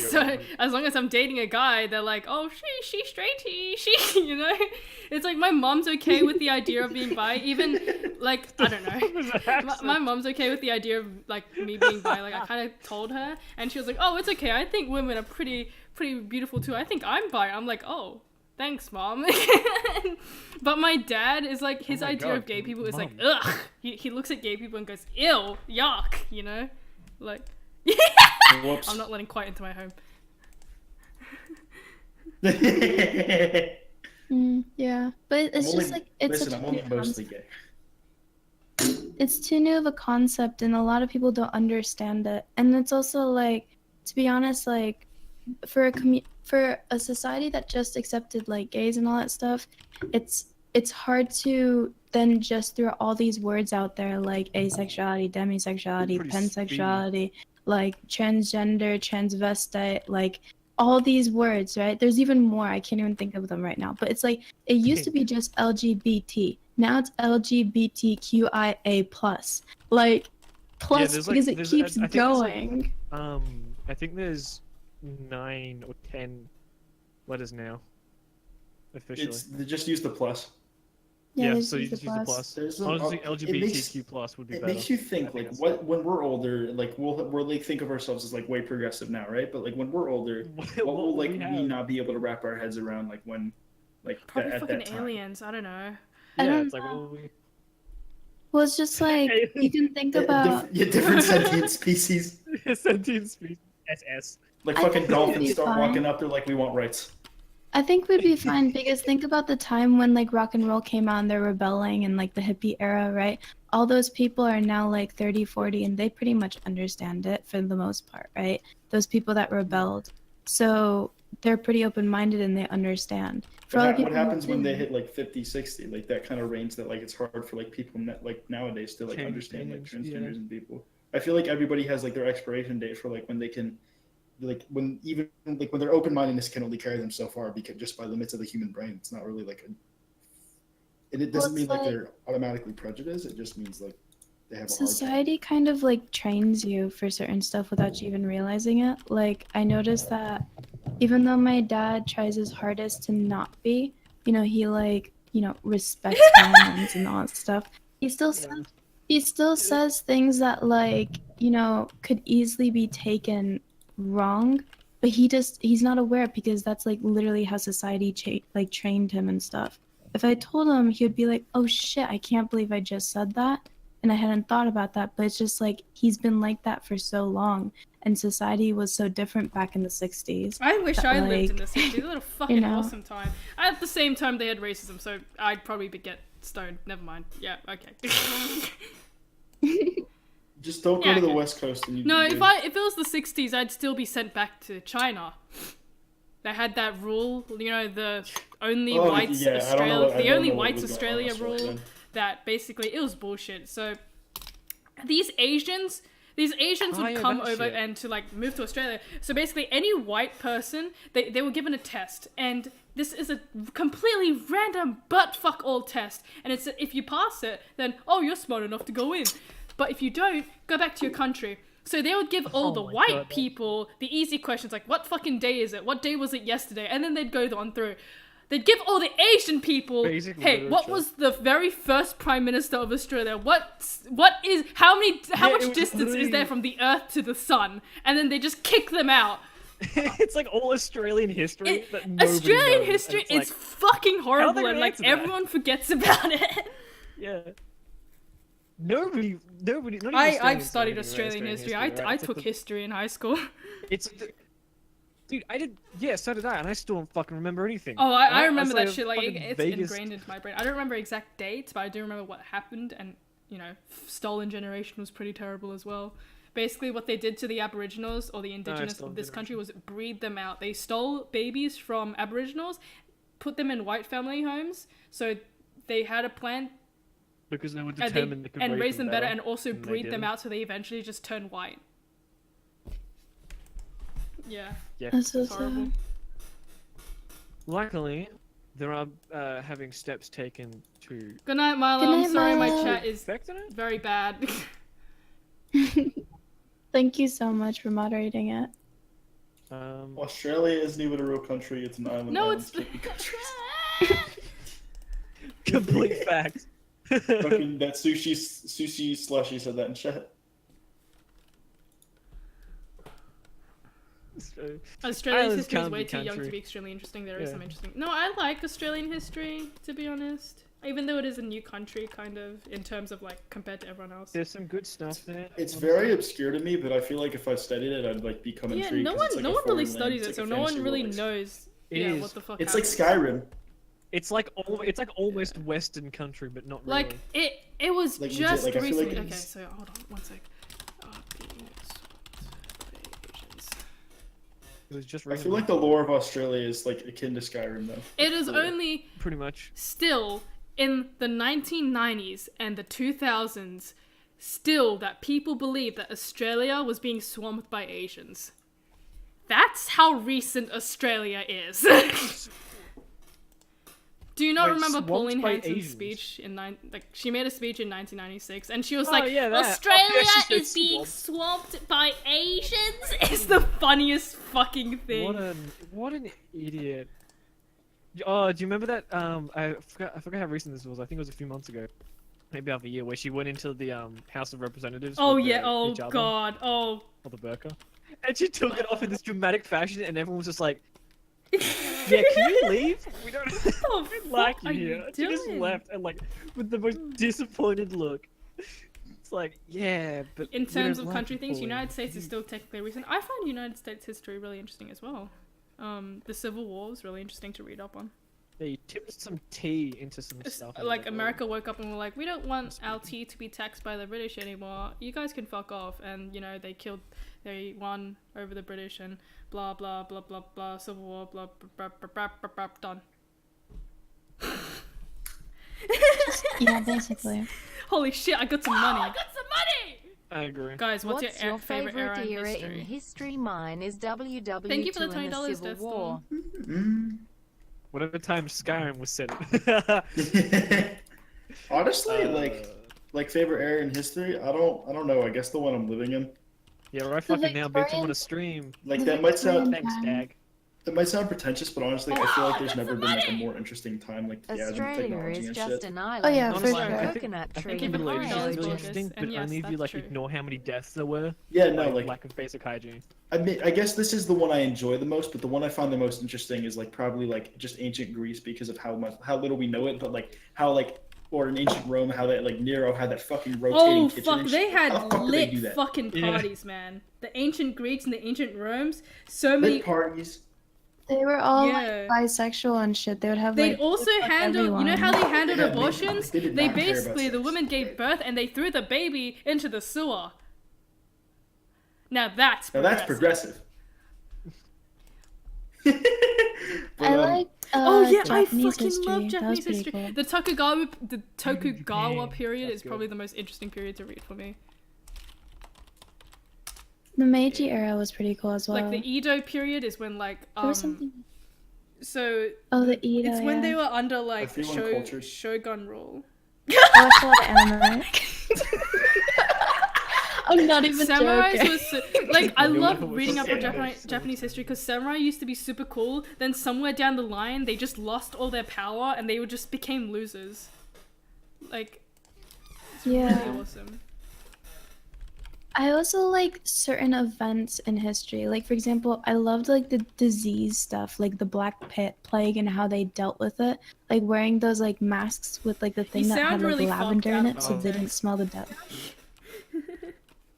So as long as I'm dating a guy, they're like, oh, she straighty, she, you know. It's like my mom's okay with the idea of being bi, even like I don't know. My mom's okay with the idea of like me being bi. Like I kind of told her, and she was like, "Oh, it's okay. I think women are pretty beautiful too. I think I'm bi." I'm like, "Oh, thanks, mom." But my dad is like his Oh my idea God, of gay people is like, Mom. ugh. He looks at gay people and goes, "Ew, yuck," you know, like. Whoops. I'm not letting quiet into my home. Yeah, but it's I'm just only- like it's listen, such I'm a only new mostly concept. gay. It's too new of a concept, and a lot of people don't understand it. And it's also like, to be honest, like for for a society that just accepted like gays and all that stuff, it's hard to then just throw all these words out there like asexuality, demisexuality, Pretty pansexuality, like transgender, transvestite, like all these words, right? There's even more. I can't even think of them right now. But it's like it used to be just LGBT. Now it's LGBTQIA plus. Like plus there's, because it there's- keeps I think there's, like, going. I think there's 9 or 10 letters now. Officially. They just use the plus. Yeah, so you just use the plus. There's Honestly, it LGBTQ plus would be It better. makes you I think like it's- what when we're older, like we're like think of ourselves as like way progressive now, right? But like when we're older, what will like we have? not be able to wrap our heads around like when like Probably at fucking that time? aliens. I don't know. I Yeah, don't it's like, know. what will we... Well, it's just like you can think about. Different sentient species. Sentient species. SS. Like I fucking think it'd dolphins be start fine. walking up, they're like, we want rights. I think we'd be fine because think about the time when like rock and roll came out and they're rebelling and like the hippie era, right? All those people are now like 30, 40 and they pretty much understand it for the most part, right? Those people that rebelled. So they're pretty open-minded and they understand. For all the What people who happens when they didn't- hit like 50, 60? Like that kind of range that like it's hard for like people like nowadays to like Change understand like opinions, yeah. transgenders and people. I feel like everybody has like their expiration date for like when they can like when even like when their open-mindedness can only carry them so far because just by limits of the human brain, it's not really like a and it doesn't Well, it's mean like like- they're automatically prejudiced, it just means like they have a hard time. Society kind of like trains you for certain stuff without you even realizing it. Like I noticed that even though my dad tries his hardest to not be, you know, he like, you know, respects hormones and all that stuff. He still says things that like, you know, could easily be taken wrong, but he's not aware because that's like literally how society like trained him and stuff. If I told him, he would be like, "Oh shit, I can't believe I just said that." And I hadn't thought about that, but it's just like he's been like that for so long, and society was so different back in the 60s. I wish That, I lived in like, the 60s. What a fucking know. awesome time. At the same time, they had racism, so I'd probably get stoned. Never mind. Yeah, okay. Just don't Yeah, go to the okay. West Coast and you No, do. if it was the 60s, I'd still be sent back to China. They had that rule, you know, the only Oh, whites yeah, I don't know Australia, what- I the don't only know what whites was going on Australia in Australia rule. then. That basically it was bullshit. So these Asians Oh, would yeah, come that over shit. and to like move to Australia. So basically, any white person, they were given a test, and this is a completely random butt fuck all test. And it's if you pass it, then oh, you're smart enough to go in. But if you don't, go back to your country. So they would give all Oh the my white God, that's- people the easy questions, like, what fucking day is it? What day was it yesterday? And then they'd go on through. They'd give all the Asian people, Basic hey, what literature. was the very first Prime Minister of Australia? How it much was distance is there literally- from the Earth to the Sun? And then they just kick them out. It's like all Australian history. that nobody Australian knows, and history it's is like, fucking horrible, gonna and like answer that? everyone forgets about it. yeah. Nobody. Not even I've Australians studied know Australian history. right? I It's like took the- history in high school. It's. Dude, I did. Yeah, so did I, and I still don't fucking remember anything. Oh, I remember It's that shit. Like fucking it's vaguest- ingrained into my brain. I don't remember exact dates, but I do remember what happened. And you know, stolen generation was pretty terrible as well. Basically, what they did to the Aboriginals or the Indigenous Stolen of this country was breed them out. They stole babies from Aboriginals, put them in white family homes. So they had a plan Because they were and, determined they could raise them better, and and also they breed them didn't. out so they eventually just turn white. Yeah. Yeah. That's so Horrible. sad. Luckily, there are having steps taken to Good night, Milo. Good I'm night, sorry my Milo. chat is affect it. very bad. Thank you so much for moderating it. Australia isn't even a real country. It's an island. No, Islands it's can't be countries. Complete fact. Fucking that sushi slushy said that in chat. Australia's Islands history is can't way be too young to country. be extremely interesting. There is Yeah. some interesting. No, I like Australian history, to be honest. Even though it is a new country, kind of, in terms of, like, compared to everyone else. There's some good stuff there. It's very obscure to me, but I feel like if I studied it, I'd like become Yeah, intrigued. no 'cause one, it's like no a one really foreign land. studies It's it, like so a no one fantasy really world. knows. It Yeah, is. what the fuck It's like happened. Skyrim. It's like almost Western country, but not really. Like, it was Like, legit, just like, I feel like recently. Okay, it's- so hold on, one sec. Being swamped by Asians. It was just. I feel like the lore of Australia is like akin to Skyrim, though. It is Yeah. only pretty much. still in the 1990s and the 2000s, still that people believe that Australia was being swamped by Asians. That's how recent Australia is. Do you not Wait, remember swamped Pauline by Hanson's Asians? speech she made a speech in 1996 and she was Oh, like, yeah, that. Australia Oh, yeah, she said is being swamped by Asians. It's the funniest fucking thing. What an idiot. Oh, do you remember that? I forgot how recent this was. I think it was a few months ago, maybe half a year, where she went into the House of Representatives. Oh with yeah, the oh hijab on, god, oh. or the burqa, and she took it off in this dramatic fashion, and everyone was just like, "Yeah, can you leave? We don't, What we the don't like fuck are you you here." She just doing? left, and like with the most disappointed look. It's like, yeah, but In we terms don't of like country you, things, Pauline. United States is still technically recent. I find United States history really interesting as well. The Civil War is really interesting to read up on. Yeah, you tipped some tea into some It's stuff. like America woke up and were like, we don't want our tea to be taxed by the British anymore. You guys can fuck off. And, you know, they won over the British and blah, blah, blah, blah, blah, Civil War, blah, blah, blah, blah, blah, blah, done. Yeah, basically. Holy shit, I got some money. I got some money! I agree. Guys, what's your favorite era in era history? in history? Mine is WW2 Thank you for the and $20, the Civil War. Deathstorm. Whatever time Skyrim was set. Honestly, like favorite era in history, I don't know. I guess the one I'm living in. Yeah, right. The Fucking now, bitch. I'm Victorian- on a stream. Like The that might sound Victorian Thanks, time. Dag. that might sound pretentious, but honestly, I feel like there's never been like a more interesting time like yeah, with Australia technology is and just shit. an island. Oh, yeah, with for a sure. coconut I tree think you in for Middle Ages $40 is really August, interesting, and but yes, only if you that's like true. ignore how many deaths there were. Yeah, no, like lack of basic hygiene. I mean, I guess this is the one I enjoy the most, but the one I find the most interesting is like probably like just ancient Greece because of how little we know it, but like how like or in ancient Rome how that like Nero had that fucking rotating Oh kitchen. fuck, and they shit. How had the fuck did they do lit that? fucking Yeah. parties, man. The ancient Greeks and the ancient Romans, so many. Lit parties. They were all Yeah. like bisexual and shit. They would have They'd like also fuck handle, you know how they handled Yeah, abortions? they did They not care about basically, the sex. woman gave birth and they threw the baby into the sewer. Now that's Now that's progressive. But, I like. Oh yeah, I Japanese fucking history. love That was Japanese pretty history. cool. The Tokugawa Japan, period that's is good. probably the most interesting period to read for me. The Meiji era was pretty cool as well. Like the Edo period is when like There was something. so Oh, the Edo. it's when yeah. they were under like feel uncultured. Shogun rule. I watched a lot of anime. I'm not even Samurais joking. was like I You love know what's reading up on okay. Japanese history because samurai used to be super cool. Then somewhere down the line, they just lost all their power and they just became losers. Like, it's really Yeah. awesome. I also like certain events in history. Like for example, I loved like the disease stuff, like the Plague and how they dealt with it. Like wearing those like masks with like the thing that sound had like really lavender fucked in out it, so of they didn't context. smell the death.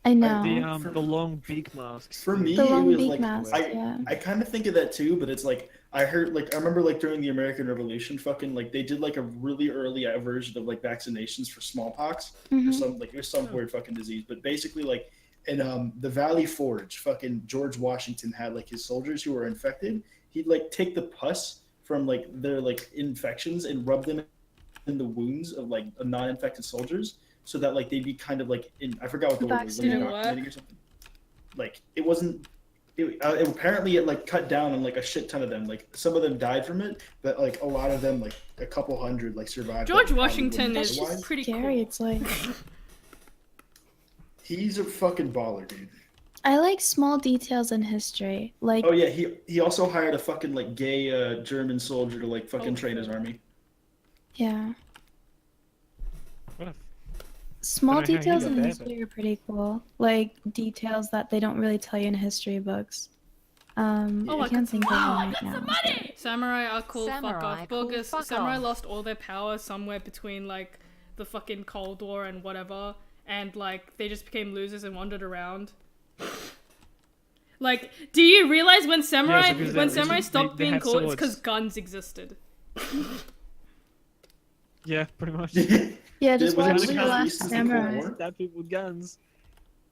I know. The long beak masks. For me, The it long was beak like mask, yeah. I kind of think of that too, but it's like I heard like I remember like during the American Revolution, fucking like they did like a really early version of like vaccinations for smallpox or Mhm. some like it was some weird fucking disease, but basically like in the Valley Forge, fucking George Washington had like his soldiers who were infected. He'd like take the pus from like their like infections and rub them in the wounds of like non-infected soldiers, so that like they'd be kind of like in I forgot what the word was, like Vaccinated. indoctrinating or something. Like it wasn't. It apparently it like cut down on like a shit ton of them. Like some of them died from it, but like a lot of them, like a couple hundred, like survived. George that probably Washington wouldn't is otherwise. pretty Scary. cool. It's like He's a fucking baller, dude. I like small details in history. Like Oh yeah, he also hired a fucking like gay German soldier to like fucking train his army. yeah. What a Small Don't know how he details got in that, history are pretty cool. Like details that they don't really tell you in history books. Oh, I can't think of one right now. Samurai are cool, fuck Samurai off. cool, Bogus. fuck Samurai off. lost all their power somewhere between like the fucking Cold War and whatever, and like they just became losers and wandered around. Like, do you realize when samurai because when they- samurai they- stopped they being had cool, it's swords. because guns existed. Yeah, pretty much. Yeah, just Was it watch really The kind of Last recent in the Cold Samurai. War? Stab people with guns.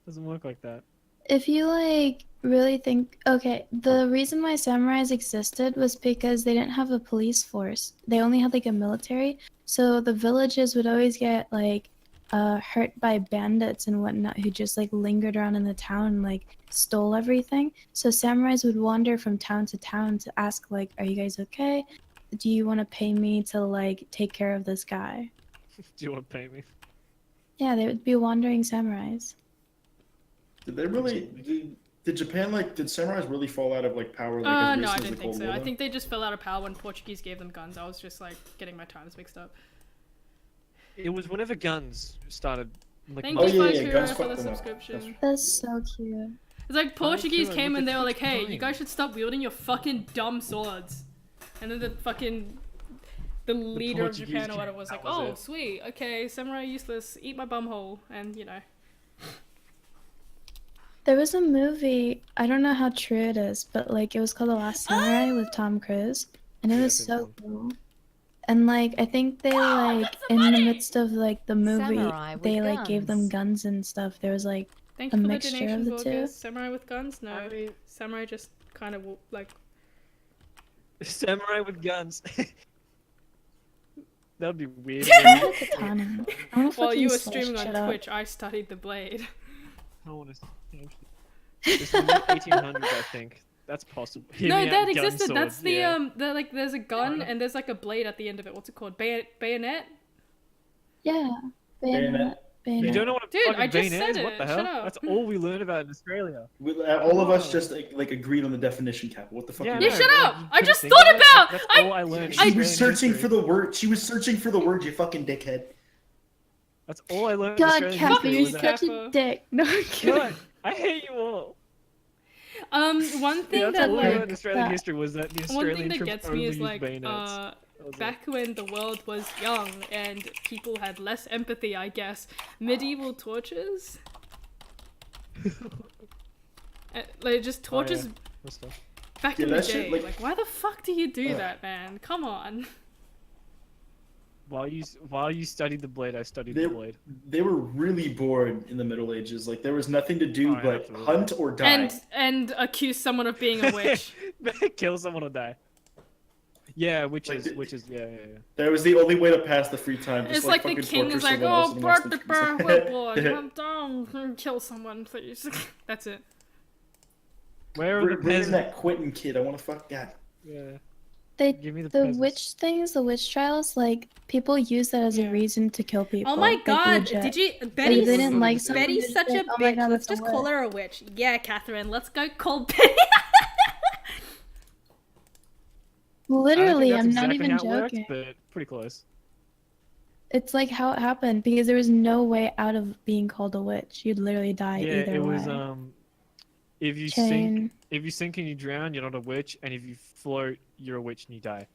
Doesn't work like that. If you like really think, okay, the reason why samurais existed was because they didn't have a police force. They only had like a military. So the villages would always get like hurt by bandits and whatnot who just like lingered around in the town and like stole everything. So samurais would wander from town to town to ask like, are you guys okay? Do you want to pay me to like take care of this guy? Do you want to pay me? Yeah, they would be wandering samurais. Did they really? Did Japan like? Did samurais really fall out of like power? Like, as No, I recent as didn't the think Cold so. War, I though? think they just fell out of power when Portuguese gave them guns. I was just like getting my times mixed up. It was whenever guns started. Like, Thank Oh, you, yeah, yeah, Fakura, guns for the fucked them up. subscription. That's so cute. It's like Portuguese Fakura, came with and the they were like, Twitch "Hey, you Prime." guys should stop wielding your fucking dumb swords." And then the leader of Portuguese Japan or came, whatever was like, that was "Oh, it. sweet, okay, samurai useless, eat my bumhole," and you know. There was a movie, I don't know how true it is, but like it was called The Last Samurai with Tom Cruise, and it Yeah, was I've seen so that cool. And like I think they like in the midst of like the movie, Samurai with they like gave them guns. guns and stuff. There was like Thank a you for the mixture of donations, the two. August. Samurai with guns? No, I mean, samurai just kind of like. samurai with guns. That would be weird. I want a katana. I want to While fucking you were slash streaming shit on up. Twitch, I studied the blade. I want to. This is the 1800s, I think. That's possible. Hear No, me that out, gun existed. That's swords, the yeah. like there's a gun and there's like a blade at the end of it. What's it called? Bayonet? Yeah, bayonet. You don't know what a Dude, fucking I just bayonet said is? What it. the Shut hell? up. That's all we learned about in Australia. All of us just like agreed on the definition, Cap. What the fuck? Yeah, you Yeah, no, shut like, up! you I couldn't just think thought of it? about- That's I- all I learned. in She was Australian searching history. for the word. She was searching for the word. You fucking dickhead. That's all I learned. in God, Australian Kappa, history you're was that. such a dick. No, I'm kidding. God, I hate you all. One thing Yeah, that's that all I learned like in Australian that- history was that the one Australian thing that troops gets only me is used like bayonets. That was it. back when the world was young and people had less empathy, I guess. Medieval torches. Like just torches Good stuff. back Yeah, in the that day. shit, like- Like, why the fuck do you do that, man? Come on. While you studied the blade, I studied They, the blade. they were really bored in the Middle Ages. Like there was nothing to do Oh, yeah, but absolutely. hunt or die. And accuse someone of being a witch. Kill someone or die. Yeah, witches, Like, yeah. That was the only way to pass the free time. Just It's like the fucking king torture is like, someone else "Oh, and watch bird them the bird, freeze. whipboard, I'm down, kill someone, please." That's it. Where are the Bring in peasants? that Quentin kid. I want to fuck that. Yeah. Give me the The presents. witch things, the witch trials, like people use that as Yeah. a reason to kill people. Oh my like, god! legit. Did you? Like, Betty's, if they didn't like someone, Betty's they'd such just a be like, oh my bitch. God, Let's that's a just call witch. her a witch. Yeah, Catherine. Let's go call Betty. I don't think Literally, that's I'm not exactly even how it worked, joking. but pretty close. It's like how it happened because there was no way out of being called a witch. You'd literally die Yeah, either it way. was if you Chain. sink and you drown, you're not a witch, and if you float, you're a witch and you die.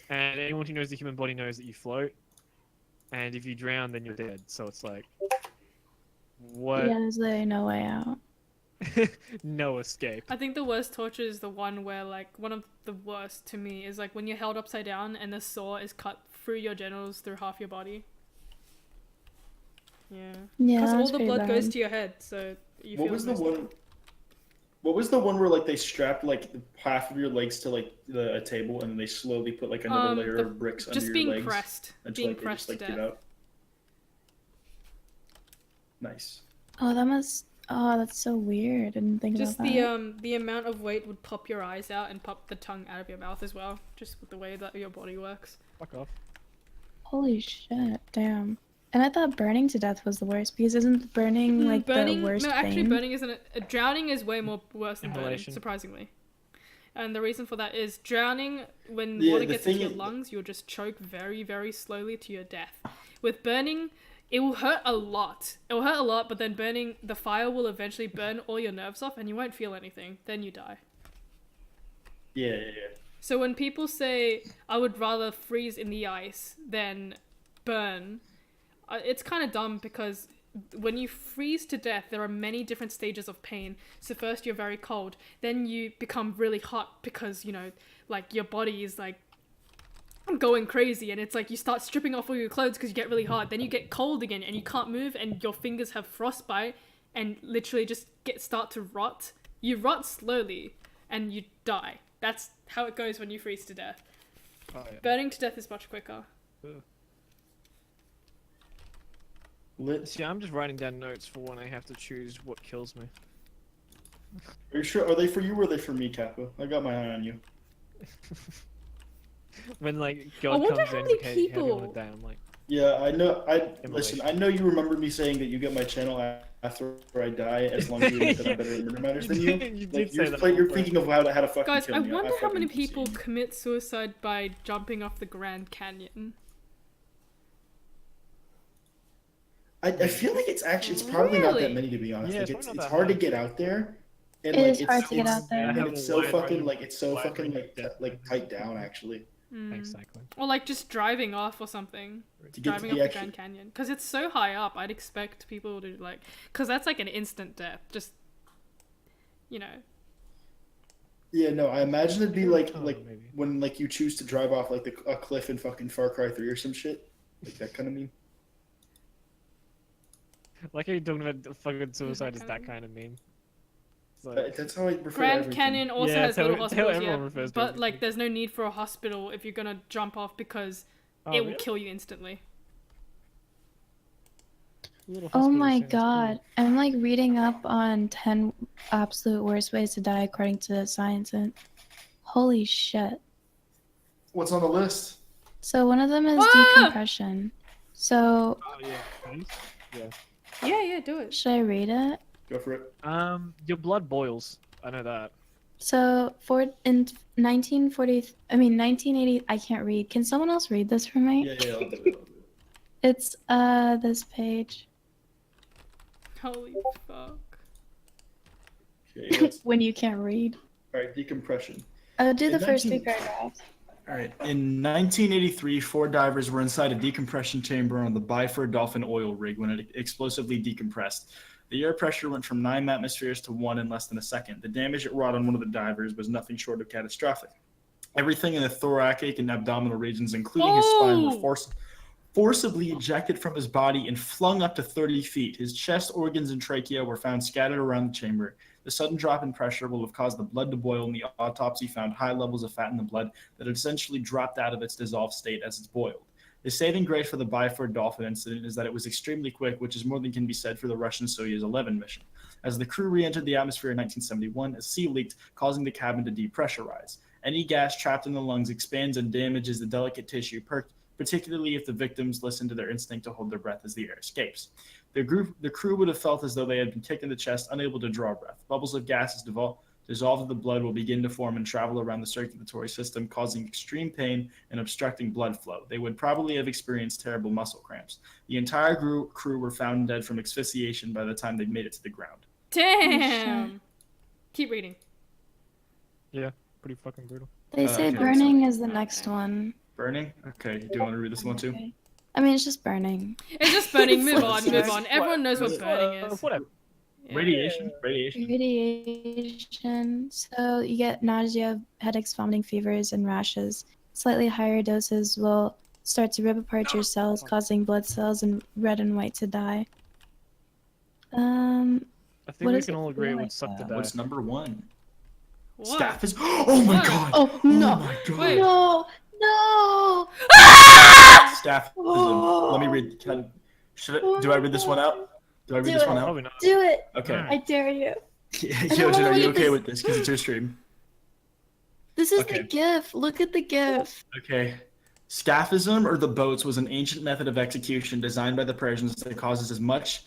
And anyone who knows the human body knows that you float, and if you drown, then you're dead. So it's like, what? Yeah, there's literally no way out. No escape. I think the worst torture is the one where, like, one of the worst to me is like when you're held upside down and the saw is cut through your genitals through half your body. Yeah. Yeah, Because all that's the pretty blood goes bad. to your head, so you What feel was the the most one? What was the one where like they strapped like half of your legs to like a table and then they slowly put like another layer of bricks under just your being legs pressed. until Being like, they pressed just, like, to get death. out? Nice. Oh, that must. Oh, that's so weird. I didn't think Just about that. the amount of weight would pop your eyes out and pop the tongue out of your mouth as well, just with the way that your body works. Fuck off. Holy shit! Damn. And I thought burning to death was the worst because isn't burning like burning, the worst no, actually, pain? burning isn't. Drowning is way more worse than burning, Inhalation. surprisingly. And the reason for that is drowning, when Yeah, water the gets into thing your is- lungs, you'll just choke very, very slowly to your death. With burning, it will hurt a lot. It will hurt a lot, but then burning, the fire will eventually burn all your nerves off and you won't feel anything. Then you die. Yeah. So when people say, I would rather freeze in the ice than burn, it's kind of dumb because when you freeze to death, there are many different stages of pain. So first you're very cold, then you become really hot because, you know, like your body is like going crazy and it's like you start stripping off all your clothes because you get really hot. Then you get cold again and you can't move and your fingers have frostbite and literally just start to rot. You rot slowly and you die. That's how it goes when you freeze to death. Oh, yeah. Burning to death is much quicker. Lit. See, I'm just writing down notes for when I have to choose what kills me. Are you sure? Are they for you or are they for me, Kappa? I got my eye on you. When like God wonder comes how in, many like, hey, how do you want people- to die? I'm like, Yeah, I know. Listen. Immolation. I know you remember me saying that you get my channel after I die, as long as you admit that I'm better at murder matters than you. You did Like say that you're before. thinking of how to fucking Guys, kill I me. wonder how fucking many people concede. commit suicide by jumping off the Grand Canyon. I feel like it's probably not that Really? many, to be honest. Yeah, Like it's it's not that hard to hard. get out there. And It like is hard to get out there. and have it's a so wide fucking range- like it's so wide fucking range like of death like tight down actually. thanks, cycling. Or like just driving off or something. To get Driving to off the the actual Grand Canyon. Because it's so high up, I'd expect people to like... Because that's like an instant death. Just, you know. Yeah, no, I imagine it'd be like Oh, maybe. when like you choose to drive off like a cliff in fucking Far Cry 3 or some shit. Like that kind of meme. Like how you're talking about the fucking suicide is kinda that kind of meme. It's like, That's how I refer to Grand everything. Canyon also Yeah, has it's how- little it's how hospitals, everyone yeah. refers to But everything. like there's no need for a hospital if you're gonna jump off because oh, it will really? kill you instantly. Little Oh hospital my sounds god. I'm like reading up on 10 absolute worst ways to die according to science and holy shit. What's on the list? So one of them is Ah! decompression. So cool. Oh yeah. Yeah, do it. should I read it? Go for it. Your blood boils. I know that. So in 1980, I can't read. Can someone else read this for me? Yeah, I'll do it. It's this page. Holy fuck. Okay, let's, When you can't read. all right, decompression. I'll do the In first 2 19 paragraphs. All right. In 1983, 4 divers were inside a decompression chamber on the Byford Dolphin oil rig when it explosively decompressed. The air pressure went from 9 atmospheres to 1 in less than a second. The damage it wrought on one of the divers was nothing short of catastrophic. Everything in the thoracic and abdominal regions, including his spine, were forcibly ejected from his body and flung up to 30 feet. His chest, organs, and trachea were found scattered around the chamber. The sudden drop in pressure will have caused the blood to boil, and the autopsy found high levels of fat in the blood that had essentially dropped out of its dissolved state as it's boiled. The saving grace for the Byford Dolphin incident is that it was extremely quick, which is more than can be said for the Russian Soyuz 11 mission. As the crew re-entered the atmosphere in 1971, a sea leaked, causing the cabin to depressurize. Any gas trapped in the lungs expands and damages the delicate tissue, particularly if the victims listen to their instinct to hold their breath as the air escapes. The crew would have felt as though they had been kicked in the chest, unable to draw breath. Bubbles of gases dissolved in the blood will begin to form and travel around the circulatory system, causing extreme pain and obstructing blood flow. They would probably have experienced terrible muscle cramps. The entire crew were found dead from asphyxiation by the time they made it to the ground. Damn. Keep reading. Yeah, pretty fucking brutal. They say okay, burning is the next one. Burning? Okay, do you want to read this one too? Okay. I mean, it's just burning. It's just burning. Move on, move on. Everyone knows what burning is. Whatever. Yeah. Radiation. Radiation. So you get nausea, headaches, vomiting, fevers, and rashes. Slightly higher doses will start to rip apart your cells, causing blood cells and red and white to die. I think What we does can it all agree feel it would like suck to though? die. What's number one? What? Staph. Oh my What? god! Oh no! my god! Wait. No! No! Staphylism. Let me read. Do I read this one out? Do I read Do this it. one out? Probably not. Do it! Okay. I dare you. Hyojin, are you okay with this? Because it's your stream. This is Okay. the GIF. Look at the GIF. Okay. Scaphism, or the boats, was an ancient method of execution designed by the Persians to cause as much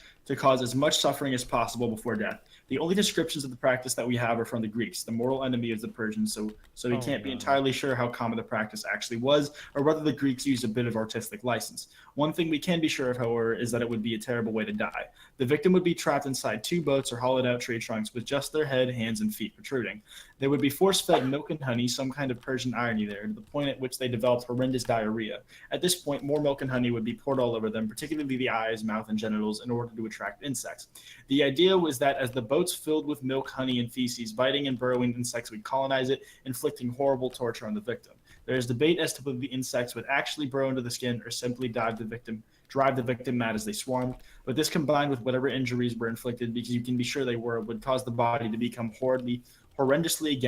suffering as possible before death. The only descriptions of the practice that we have are from the Greeks, the mortal enemy of the Persians, so we can't be entirely sure how common the practice actually was, or whether the Greeks used a bit of artistic license. One thing we can be sure of, however, is that it would be a terrible way to die. The victim would be trapped inside 2 boats or hollowed out tree trunks with just their head, hands, and feet protruding. They would be force-fed milk and honey, some kind of Persian irony there, to the point at which they developed horrendous diarrhea. At this point, more milk and honey would be poured all over them, particularly the eyes, mouth, and genitals, in order to attract insects. The idea was that as the boats filled with milk, honey, and feces, biting and burrowing insects would colonize it, inflicting horrible torture on the victim. There is debate as to whether the insects would actually burrow into the skin or simply drive the victim mad as they swarmed, but this combined with whatever injuries were inflicted, because you can be sure they were, would cause the body to become horrendously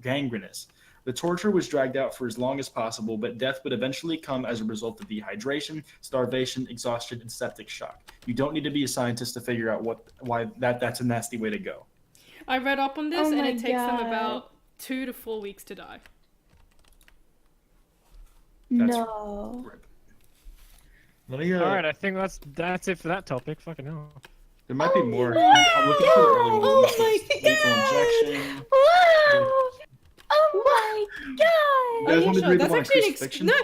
gangrenous. The torture was dragged out for as long as possible, but death would eventually come as a result of dehydration, starvation, exhaustion, and septic shock. You don't need to be a scientist to figure out why that's a nasty way to go. I read up on this, Oh and my it takes them God. about 2 to 4 weeks to die. That's- No. Let me, Alright, I think that's it for that topic. Fucking hell. there might be more. No. I'm looking for the early ones. Oh This my is lethal injection. Wow! Oh my You god! guys yeah, want me to sure. read That's them on actually crucifixion? no,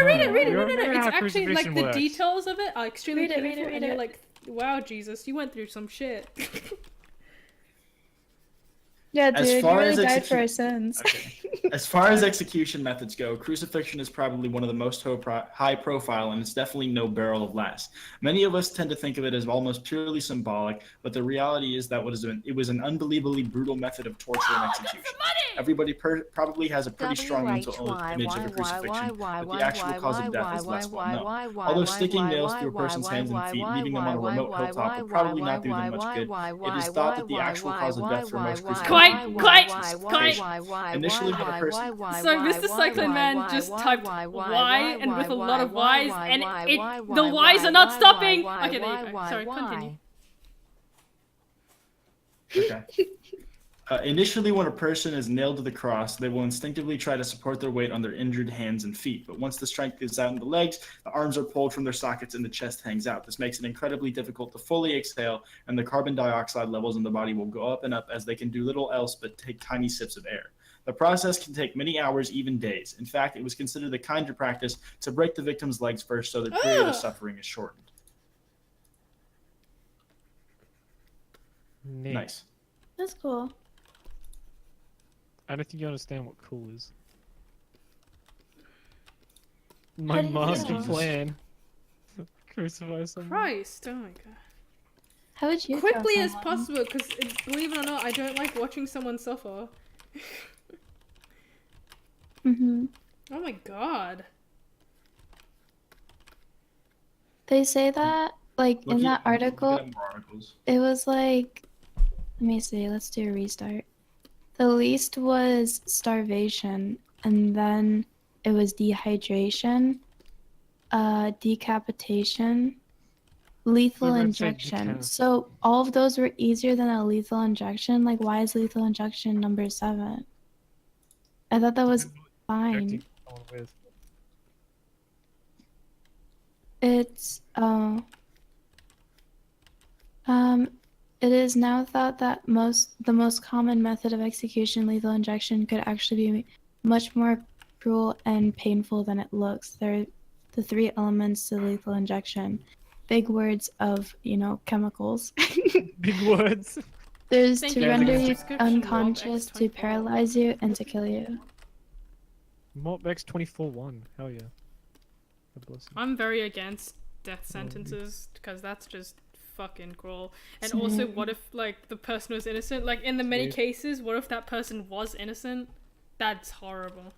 read it. We No. already know It's how actually like crucifixion the works. details of it are extremely Read it, beautiful, read it, and read you're it. like, wow, Jesus, you went through some shit. Yeah, As dude, you far really as died for execu- our sins. Okay. As far as execution methods go, crucifixion is probably one of the most high profile, and it's definitely no barrel of laughs. Many of us tend to think of it as almost purely symbolic, but the reality is that it was an unbelievably brutal method of torture and execution. Everybody probably has a pretty strong mental image of a crucifixion, but the actual cause of death is less well known. Although sticking nails through a person's hands and feet, leaving them on a remote hilltop, would probably not do them much good, it is thought that the actual cause of death for most crucifixions initially when a person So Mr. Cyclone Man just typed Y and with a lot of Y's, and the Y's are not stopping. Okay, there you go. Sorry, continue. Okay. Initially, when a person is nailed to the cross, they will instinctively try to support their weight on their injured hands and feet. But once the strength is out in the legs, the arms are pulled from their sockets and the chest hangs out. This makes it incredibly difficult to fully exhale, and the carbon dioxide levels in the body will go up and up as they can do little else but take tiny sips of air. The process can take many hours, even days. In fact, it was considered the kinder practice to break the victim's legs first so the period of suffering is shortened. Neat. Nice. That's cool. I don't think you understand what cool is. How My do you master know? plan. Crucify someone. Christ, oh my god. How would you Quickly kill as someone? possible, because believe it or not, I don't like watching someone suffer. Mhm. Oh my god. They say that, like, in that Look article, at more articles. it was like, let me see, let's do a restart. The least was starvation, and then it was dehydration, decapitation, lethal Wait, wait, say injection. decap. So all of those were easier than a lethal injection. Like, why is lethal injection number 7? I thought that was Injecting fine. someone with. It's um it is now thought that the most common method of execution, lethal injection, could actually be much more cruel and painful than it looks. There are the three elements to lethal injection. Big words of, chemicals. Big words. There's Thank to you for render the you subscription, Mob unconscious, to X24. paralyze you, and to kill you. Mob X24-1. Hell yeah. God bless you. I'm very against death sentences because that's just fucking cruel. And also, Same. what if like the person was innocent? Like in the many Sweet. cases, what if that person was innocent? That's horrible.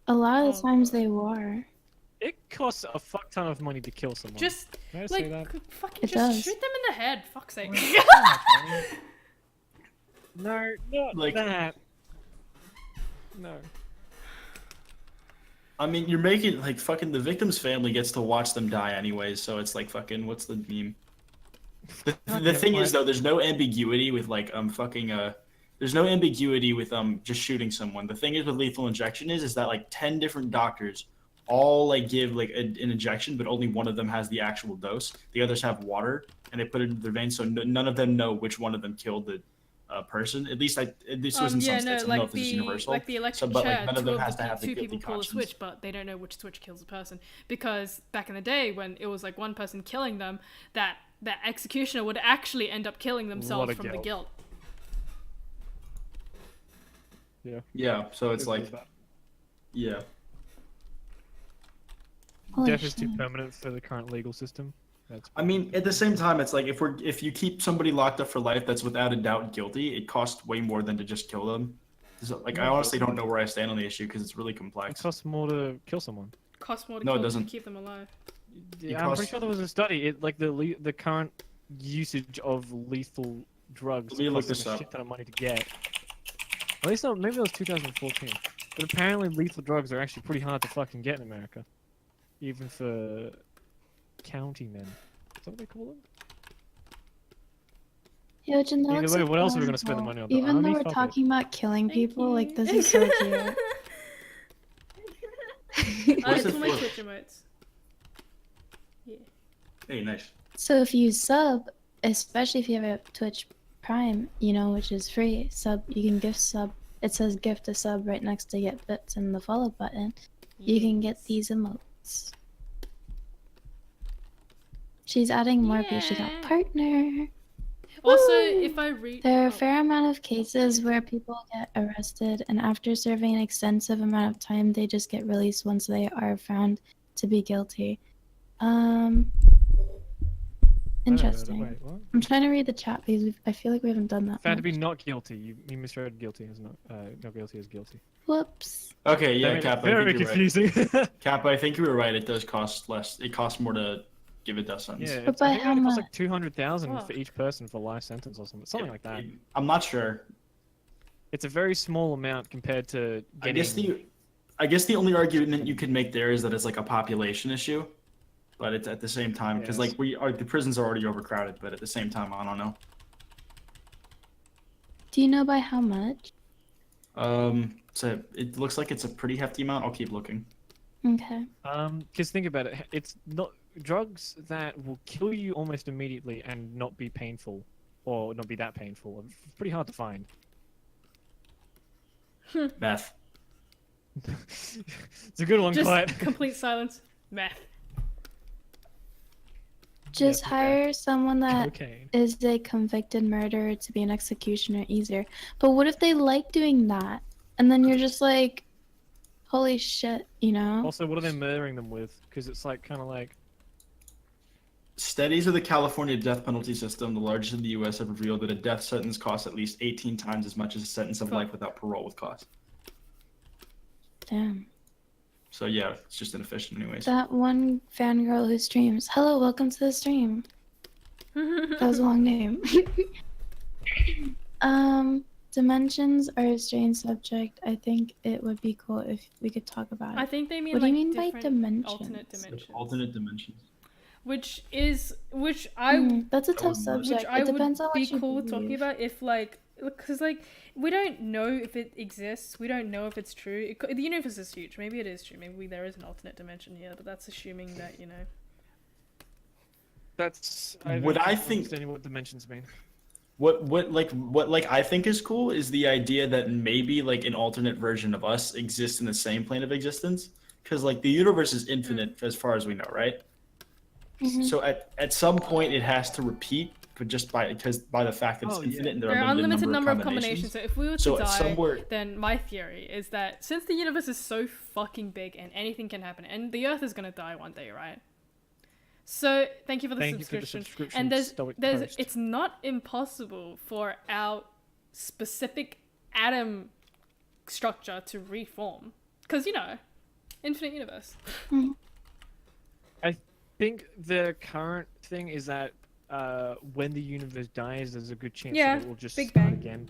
A lot of the Oh, times God. they were. It costs a fuck ton of money to kill someone. Just Can I say that? like fucking It just does. shoot them in the head. Fuck's sake. So much money. No, not Like- that. No. I mean, you're making like fucking the victim's family gets to watch them die anyways, so it's like fucking what's the meme? The thing is though, there's no ambiguity with like there's no ambiguity with just shooting someone. The thing is with lethal injection is that like 10 different doctors all like give like an injection, but only one of them has the actual dose. The others have water and they put it into their veins, so none of them know which one of them killed the person. At least this was in some Yeah, states. no, I don't know like if this is the universal. like the electric but like chair. none of Two them of has the to have the two guilty people pull a conscience. switch, but they don't know which switch kills the person because back in the day when it was like one person killing them, that executioner would actually end up killing themselves of from the guilt. guilt. Yeah, so it's like yeah. Holy Death is too shit. permanent for the current legal system. That's I mean, at the same time, it's like if you keep somebody locked up for life that's without a doubt guilty, it costs way more than to just kill them. So, like, I honestly don't know where I stand on the issue because it's really it complex. costs more to kill someone. Costs more to No, it kill them doesn't. to keep them alive. Yeah, I'm pretty sure there was a study. It like the current usage of lethal drugs Let me look costs this them a up. shit ton of money to get. At least not. Maybe it was 2014. But apparently, lethal drugs are actually pretty hard to fucking get in America, even for county men. Is that what they call them? Hyojin, that Either looks way, like what else are we gonna spend the wonderful. money on? The Even army? though we're Fuck it. talking about killing Thank people, like you. this is so cute. What's It's it for my for? Twitch emotes. Yeah. Hey, nice. So if you sub, especially if you have a Twitch Prime, which is free, you can gift sub. It says gift a sub right next to get bits and the follow button. You can get these emotes. She's adding more because she got Yeah. partner. Also, Woo! if I read, There are a oh, fair amount of cases where people get arrested, and after serving an extensive amount of time, they just get released once they are found to be guilty. Interesting. Wait, what? I'm trying to read the chat because I feel like we haven't done that Found to be much. not guilty. You misread guilty as not. Not guilty as guilty. Whoops. Okay, yeah, That made it Kappa, I very think you're right. confusing. Kappa, I think you were right. It does cost less. It costs more to give a death sentence. Yeah, But it's, I by think it how only costs like much? 200,000 Oh. for each person for life sentence or something like that. I'm not sure. It's a very small amount compared to getting. I guess the only argument you could make there is that it's like a population issue, but it's at the same time because Yes. like the prisons are already overcrowded. But at the same time, I don't know. Do you know by how much? So it looks like it's a pretty hefty amount. I'll keep looking. Okay. Because think about it, it's not drugs that will kill you almost immediately and not be painful, or not be that painful. It's pretty hard to find. Meth. It's a good one, just Clyde. complete silence. Meth. Just Yeah, hire someone that Cocaine. is a convicted murderer to be an executioner easier. But what if they like doing that? And then you're just like, holy shit, Also, what are they murdering them with? Because it's like kind of like. Studies of the California death penalty system, the largest in the U.S., have revealed that a death sentence costs at least 18 times as much as a sentence of Fuck. life without parole would cost. Damn. So yeah, it's just inefficient anyways. That one fangirl who streams. Hello, welcome to the stream. That was a long name. Dimensions are a strange subject. I think it would be cool if we could talk about I it. think they mean What do like you mean by different dimensions? alternate dimensions. Alternate dimensions. Which I That's a I tough wouldn't mind. which subject. I It depends would on be what you cool with talking believe. about if like because like we don't know if it exists. We don't know if it's true. The universe is huge. Maybe it is true. Maybe there is an alternate dimension here, but that's assuming that That's What I think- understanding what dimensions mean. What I think is cool is the idea that maybe like an alternate version of us exists in the same plane of existence, because like the universe is infinite as far as we know, right? Mhm. So at some point it has to repeat, but just by the fact that it's Oh, yeah. infinite and there are unlimited number of combinations. combinations. So if we were to So at die, somewhere, then my theory is that since the universe is so fucking big and anything can happen, and the Earth is gonna die one day, right? So thank you for the Thank you for the subscription. subscription, And Stoic there's Post. it's not impossible for our specific atom structure to reform, because infinite universe. I think the current thing is that when the universe dies, there's a good chance Yeah, that it will just Big start Bang. again.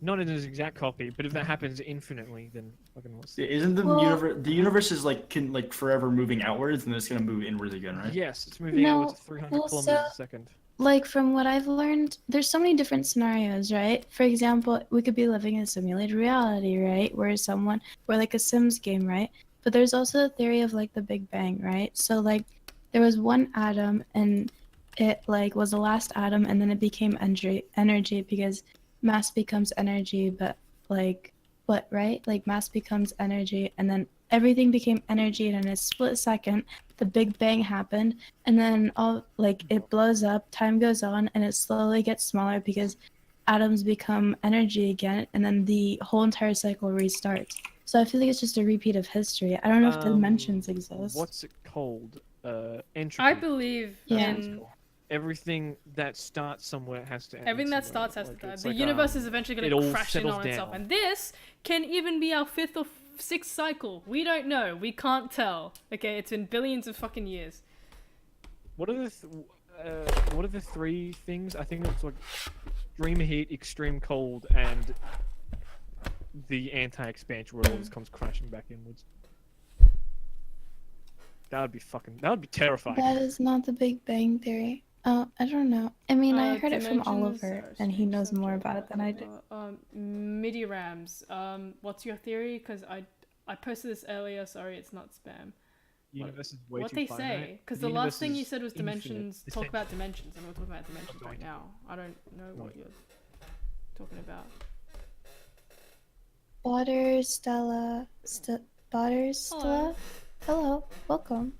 Not in its exact copy, but if that happens infinitely, then fucking what's isn't the universe is like forever moving outwards and then it's gonna move inwards again, right? Yes, it's moving No, outwards at 300 well, kilometers so- a second. Like from what I've learned, there's so many different scenarios, right? For example, we could be living in a simulated reality, right? Where like a Sims game, right? But there's also the theory of like the Big Bang, right? So like there was one atom and it like was the last atom and then it became energy because mass becomes energy, but like what, right? Like mass becomes energy and then everything became energy and in a split second the Big Bang happened and then all like it blows up, time goes on and it slowly gets smaller because atoms become energy again and then the whole entire cycle restarts. So I feel like it's just a repeat of history. I don't know if dimensions exist. What's it called? Entropy. I believe Yeah. in Everything that starts somewhere has to end. everything that somewhere. starts has Like, to die. it's The like, universe is eventually it going all to crash in settles on itself, down. and this can even be our 5th or 6th cycle. We don't know. We can't tell. Okay, it's been billions of fucking years. What are the three things? I think it's like extreme heat, extreme cold, and the anti-expansion where it all just comes crashing back inwards. That would be terrifying. That is not the Big Bang theory. Oh, I don't know. I mean, I heard it from Dimensions Oliver, are and he strange knows more subject about it than I do. matter. MIDI RAMs. What's your theory? Because I posted this earlier. Sorry, it's not spam. Universe is way What too they finite. say? Because the universe last thing you is said was infinite, dimensions. Talk essentially. about dimensions, and we're talking about dimensions right Right. now. I don't know what you're talking about. Butter Stella. Butter Stella? Hello, welcome.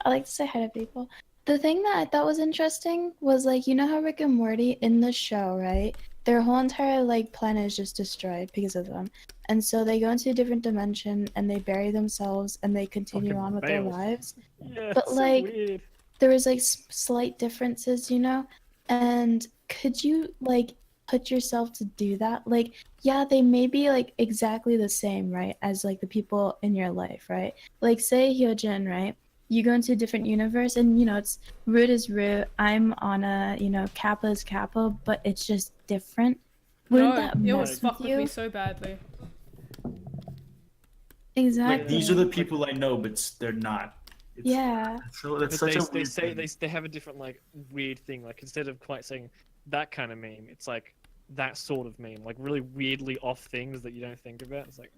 I like to say hi to people. The thing that I thought was interesting was like, you know how Rick and Morty in the show, right? Their whole entire like planet is just destroyed because of them. And so they go into a different dimension and they bury themselves and they continue Fucking on with their fail. lives. Yeah, But, it's so like, weird. There was like slight differences, you know? And could you like put yourself to do that? Like, yeah, they may be like exactly the same, right? As like the people in your life, right? Like say Hyojin, right? You go into a different universe and it's root is root. I'm on a, kappa is kappa, but it's just different. Wouldn't that it would mess fuck with with me you? so badly. Exactly. Like these are the people I know, but they're not. It's, Yeah. So that's But such a they weird say thing. they have a different like weird thing. Like instead of quite saying that kind of meme, it's like that sort of meme, like really weirdly off things that you don't think about. It's like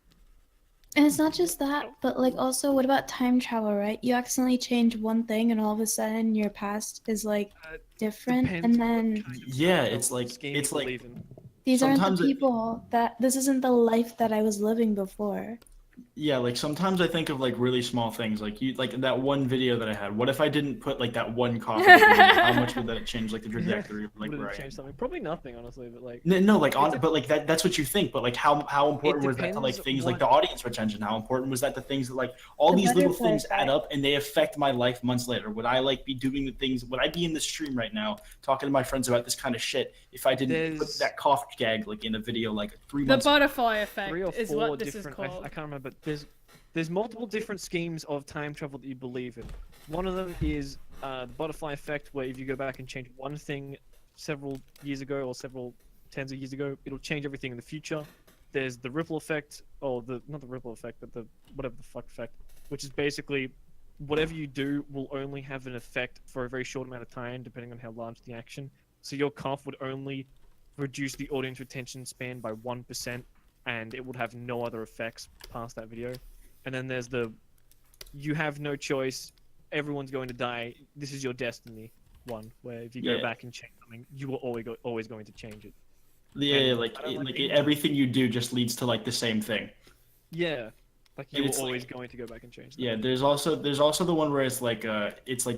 And it's not just that, but like also what about time travel, right? You accidentally change one thing and all of a sudden your past is like different depends and what then kind of Yeah, mental it's like- scheme it's you like- believe in. these aren't the sometimes it- people that this isn't the life that I was living before. Yeah, like sometimes I think of like really small things, like that one video that I had. What if I didn't put like that one coffee? How much would that change like the trajectory of like Would where it I am? change something? Probably nothing, honestly. But like No, like on, It's a- but like that's what you think. But like how important was that to like depends things like what- the audience retention? How important was that to things that like all The these little butterfly things add effect. up and they affect my life months later? Would I like be doing the things? Would I be in the stream right now talking to my friends about this kind of shit if I didn't put There's- that cough gag like in a video like 3 The months? butterfly effect 3 or is 4 what this is different. called. I can't remember. But there's multiple different schemes of time travel that you believe in. One of them is the butterfly effect, where if you go back and change one thing several years ago or several tens of years ago, it'll change everything in the future. There's the ripple effect, or not the ripple effect, but the whatever the fuck effect, which is basically whatever you do will only have an effect for a very short amount of time, depending on how large the action. So your cough would only reduce the audience retention span by 1%, and it would have no other effects past that video. And then there's the you have no choice, everyone's going to die, this is your destiny one, where if you go back and change something, you will always going to change it. Yeah, like everything you do just leads to like the same thing. Yeah, like you're always going to go back and change that. Yeah, there's also the one where it's like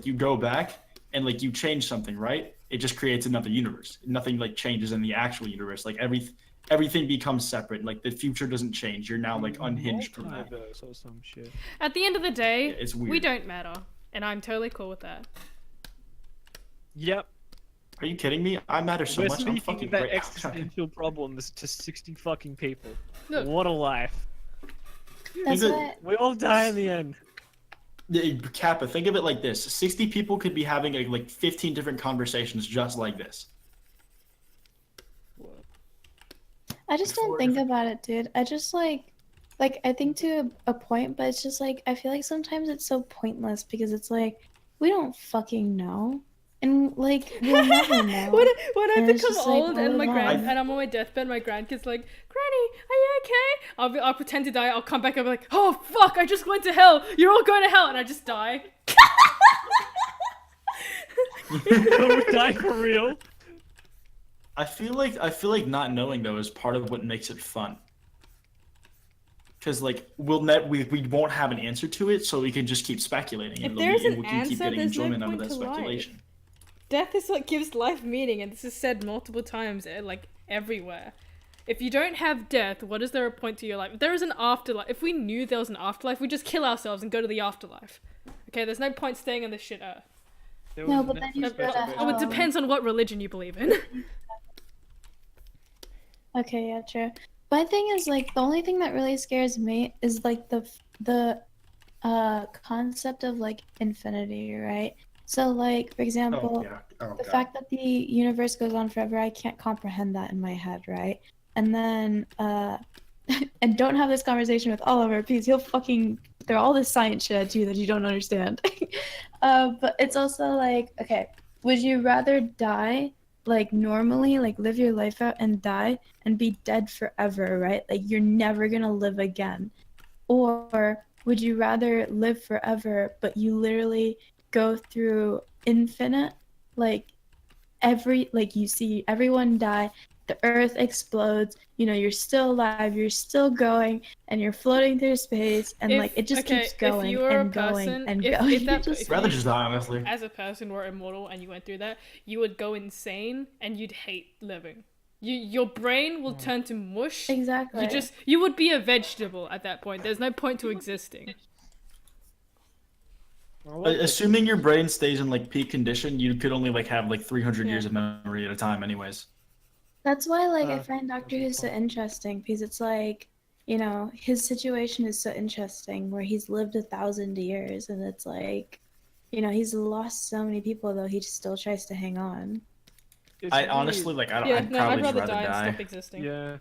you go back and like you change something, right? It just creates another universe. Nothing like changes in the actual universe. Like everything becomes separate. Like the future doesn't change. You're now like unhinged from that. Or some shit. At the end of the day, It's weird. we don't matter, and I'm totally cool with that. Yep. Are you kidding me? I matter so We're much. I'm speaking fucking of that great. existential problem to 60 fucking people. Look. What a life. That's Think of- what. We all die in the end. Kappa, think of it like this: 60 people could be having like 15 different conversations just like this. I just don't think about it, dude. I just like I think to a point, but it's just like I feel like sometimes it's so pointless because it's like we don't fucking know, and like we'll never know. when I And it's become just like, old and live life. and I'm on my deathbed, my grandkid's like, "Granny, are you okay?" I'll pretend to die. I'll come back and be like, "Oh fuck, I just went to hell. You're all going to hell," and I just die. We die for real. I feel like not knowing though is part of what makes it fun. Because like we won't have an answer to it, so we can just keep speculating, If and there's we an can keep answer, getting there's no enjoyment out of point that to life. speculation. Death is what gives life meaning, and this is said multiple times, like everywhere. If you don't have death, what is there a point to your life? If there is an afterlife, if we knew there was an afterlife, we'd just kill ourselves and go to the afterlife. Okay, there's no point staying on this shit earth. No, but then you go to Oh, it depends on what religion you believe in. Okay, yeah, true. My thing is like the only thing that really scares me is like the concept of like infinity, right? So like for example, the fact that the universe goes on forever, I can't comprehend that in my head, right? And then and don't have this conversation with Oliver because he'll fucking throw all this science shit at you that you don't understand. But it's also like, okay, would you rather die like normally, like live your life out and die and be dead forever, right? Like you're never gonna live again. Or would you rather live forever, but you literally go through infinite, like you see everyone die, the earth explodes, you know, you're still alive, you're still going, and you're floating through space, and like it just keeps going if you were and a going person, and if going. that, Just if Rather you, just die, honestly. as a person were immortal and you went through that, you would go insane and you'd hate living. Your brain will turn to mush. Exactly. You would be a vegetable at that point. There's no point to existing. Assuming your brain stays in like peak condition, you could only like have like 300 years of memory at a time, anyways. That's why, like, I find Doctor Who so interesting because it's like, you know, his situation is so interesting where he's lived 1,000 years, and it's like, you know, he's lost so many people though he still tries to hang on. I honestly like I don't. Yeah, I'd no, probably I'd just rather rather die and die. stop existing. Yeah.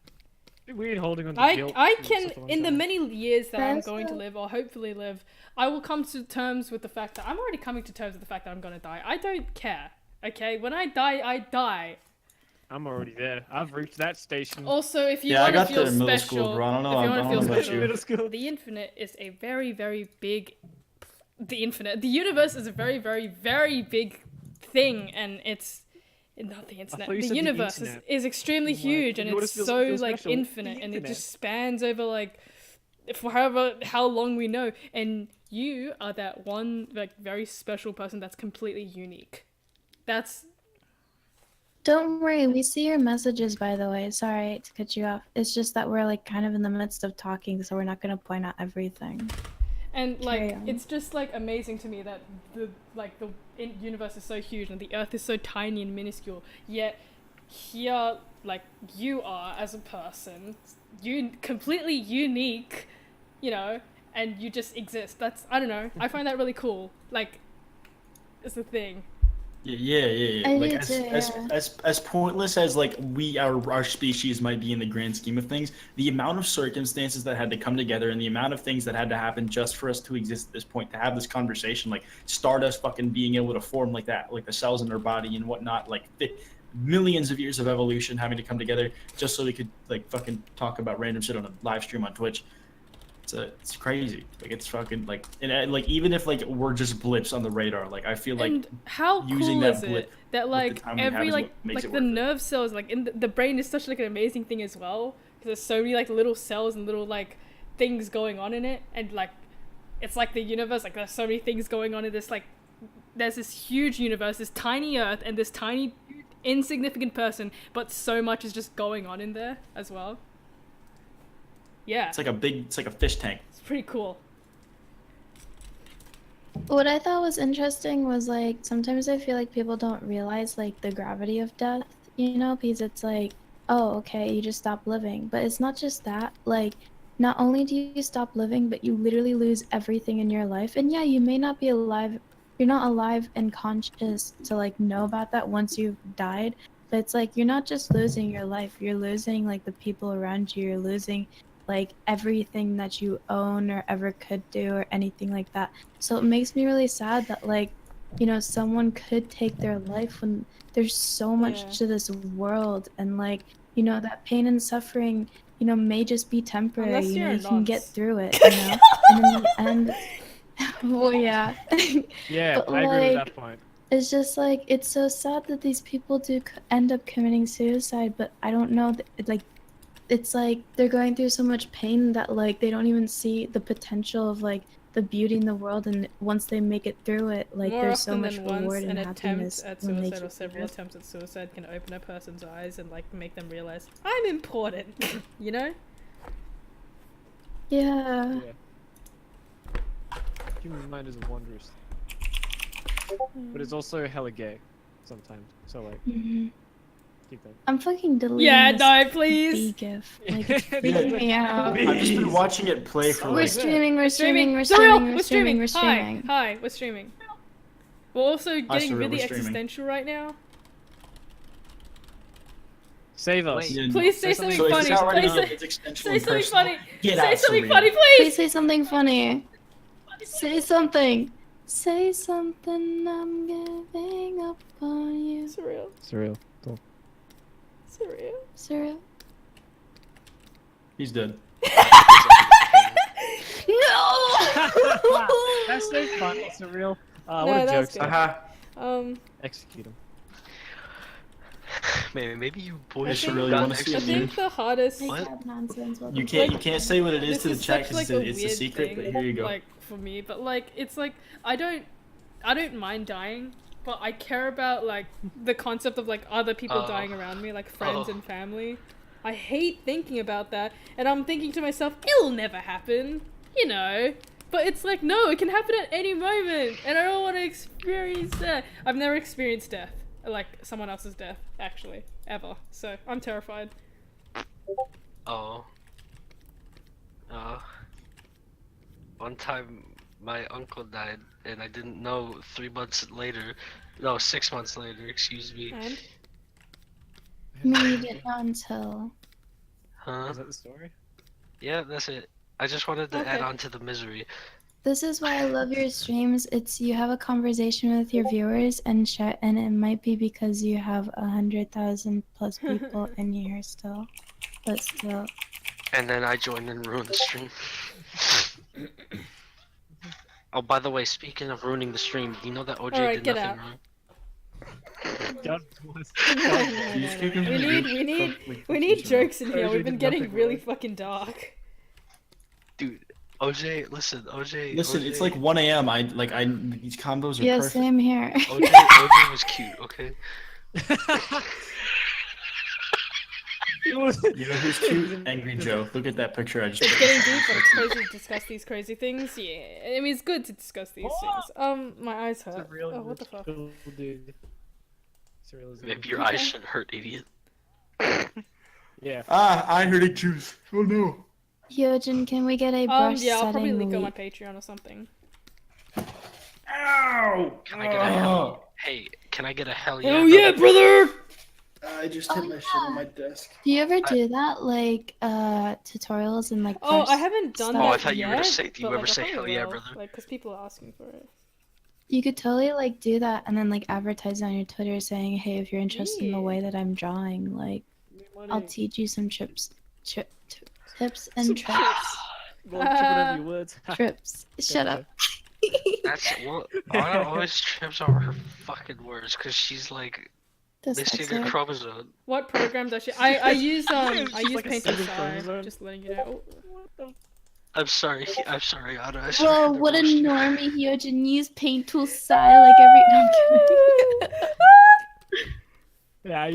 Weird holding on to I guilt. can, for in the time. many years that I'm That's going to the- live, or hopefully live, I will come to terms with the fact that I'm already coming to terms with the fact that I'm going to die. I don't care. Okay, when I die, I die. I'm already there. I've reached that station. Also, if you Yeah, I want to got feel there in middle special, school, bro. I don't know. if you I want to don't feel know about special, you. Middle school. the infinite is a very, very big. The infinite, the universe is a very, very, very big thing, and it's not the internet. thought you The said the universe internet. is extremely I'm like, huge, and you wanna it's feel so like special? infinite, The and it internet. just spans over like for how long we know. And you are that one like very special person that's completely unique. That's Don't worry, we see your messages, by the way. Sorry to cut you off. It's just that we're like kind of in the midst of talking, so we're not gonna point out everything. And Carry like on. it's just like amazing to me that the universe is so huge and the earth is so tiny and minuscule, yet here like you are as a person, you completely unique, you know, and you just exist. That's, I don't know, I find that really cool. Like it's the thing. Yeah. I Like do too, yeah. as pointless as like our species might be in the grand scheme of things, the amount of circumstances that had to come together and the amount of things that had to happen just for us to exist at this point, to have this conversation, like Stardust fucking being able to form like that, like the cells in our body and whatnot, like millions of years of evolution having to come together just so they could like fucking talk about random shit on a live stream on Twitch. It's crazy. Like it's fucking like, and like even if like we're just blips on the radar, like I feel like And how using cool that is blip it that with like the time we have every is like what makes like it the worth it. nerve cells like in the brain is such like an amazing thing as well, because there's so many like little cells and little like things going on in it, and like it's like the universe, like there's so many things going on in this, like there's this huge universe, this tiny earth, and this tiny insignificant person, but so much is just going on in there as well. Yeah, It's like a fish tank. it's pretty cool. What I thought was interesting was like sometimes I feel like people don't realize like the gravity of death, you know, because it's like, oh, okay, you just stop living. But it's not just that. Like, not only do you stop living, but you literally lose everything in your life. And yeah, you may not be alive. You're not alive and conscious to like know about that once you've died. But it's like you're not just losing your life. You're losing like the people around you. You're losing like everything that you own or ever could do or anything like that. So it makes me really sad that like, you know, someone could take their life when there's so much Yeah. to this world, and like, you know, that pain and suffering, you know, may just be temporary. Unless You know, you're you can get nonce. through it, you know. And in the end, well, yeah. Yeah, But, I agree with like, that point. It's just like it's so sad that these people do end up committing suicide, but I don't know like it's like they're going through so much pain that like they don't even see the potential of like the beauty in the world, and once they make it through it, like More there's so often much than reward once, and an attempt happiness at when they suicide or keep several it. attempts at suicide can open a person's eyes and like make them realize I'm important. You know? Yeah. Yeah. Human mind is wondrous, but it's also hella gay sometimes. So like, Mhm. keep that. I'm fucking deleting Yeah, this no, B please. gif. Like it's freaking me out. I've just been watching it play for Oh, We're like. is it? streaming, we're We're streaming, we're Surreal, streaming, we're we're streaming, we're Hi, streaming. hi, we're streaming. We're also getting Surreal, really we're streaming. existential right now. Save us. Wait. Please say something So if funny. it's already Please not, say, it's existential say and something personal. funny. Get Say out, something Surreal. funny, Please please. say something funny. Say something. Say something, I'm giving up on you. Surreal, Surreal. Cool. surreal. Surreal. He's dead. No! That's so funny. Surreal. No, What a that joke. was good. Haha. Execute him. Maybe you I boys think, Surreal, you wanna see I a think the hardest. Make What? that nonsense. Welcome You to- can't say what it is This to the is chat such, because like, it's a weird secret. thing, But here you go. Like for me, but like it's like I don't mind dying, but I care about like the concept of like other people Oh. dying around me, like friends Oh. and family. I hate thinking about that, and I'm thinking to myself, it'll never happen, you know. But it's like, no, it can happen at any moment, and I don't want to experience that. I've never experienced death, like someone else's death, actually, ever. So I'm terrified. Oh. One time my uncle died and I didn't know 3 months later. No, 6 months later, excuse me. And Me, you didn't know until. Huh? Is that the story? Yeah, that's it. I just wanted to add Okay. on to the misery. This is why I love your streams. It's you have a conversation with your viewers and share, and it might be because you have 100,000 plus people in here still, but still. And then I joined and ruined the stream. Oh, by the way, speaking of ruining the stream, you know that OJ Alright, did get nothing out. wrong? God bless. We need jokes in here. OJ We've been did getting nothing really wrong. fucking dark. Dude, OJ, listen, OJ. Listen, OJ, it's like 1 a.m. These combos are Yeah, perfect. same here. OJ was cute, okay? You know who's cute? Angry Joe. Look at that picture I just It's put. getting deep, but it's crazy to discuss these crazy things. Yeah, I mean it's good to discuss these things. My eyes hurt. Surreal. Oh, what the fuck? Dude. Surreal is Maybe your eyes shouldn't hurt, idiot. Yeah. I heard it juice. Oh no. Hyojin, can we get a brush Yeah, I'll probably setting link on my leak? Patreon or something. Ow! Can I get a hell? Hey, can I get a hell yeah? Oh yeah, brother! I just hit my shit on my desk. Do you ever do that, like tutorials and like? Oh, brush I haven't done stuff? that Oh, I thought you were gonna yet, say, do you but, ever like, I say probably hell yeah, will, brother? Like, cause people are asking for it. You could totally like do that and then like advertise on your Twitter saying, "Hey, if you're interested in the Yeah. way that I'm drawing, like I'll teach you some tips and tricks." Whatever your words. Trips. Shut up. That's what Anna always trips over her fucking words because she's like missing a Dyslexic. chromosome. What program does she? I use It's I just use like a Paint to single Sci. chromosome. Just letting you know. I'm sorry, Anna. I swear Whoa, to what a roast you. normie Hyojin. Use Paint Tool Psy like every. No, I'm kidding. Yeah, I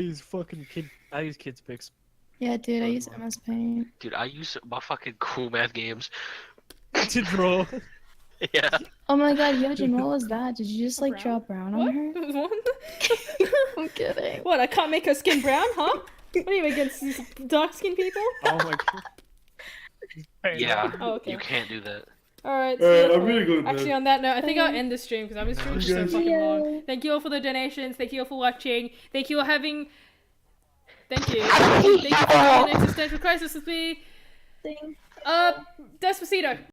use kids pics. Yeah, dude, I use MS Paint. Dude, I use my fucking cool math games. To draw. Yeah. Oh my god, Hyojin, what was that? Did you just like Brown? draw brown on What? her? What? I'm kidding. What? I can't make her skin brown, huh? What are you against dark skinned people? Oh my god. Yeah. Oh, okay. You can't do that. Alright, I'm gonna go to actually bed. on that note, I think I'll end the stream because I've been streaming for so guys- fucking long. Yeah. Thank you all for the donations. Thank you all for watching. Thank you all having. Thank you. Thank you for having an existential crisis with me. Thing. Despacito.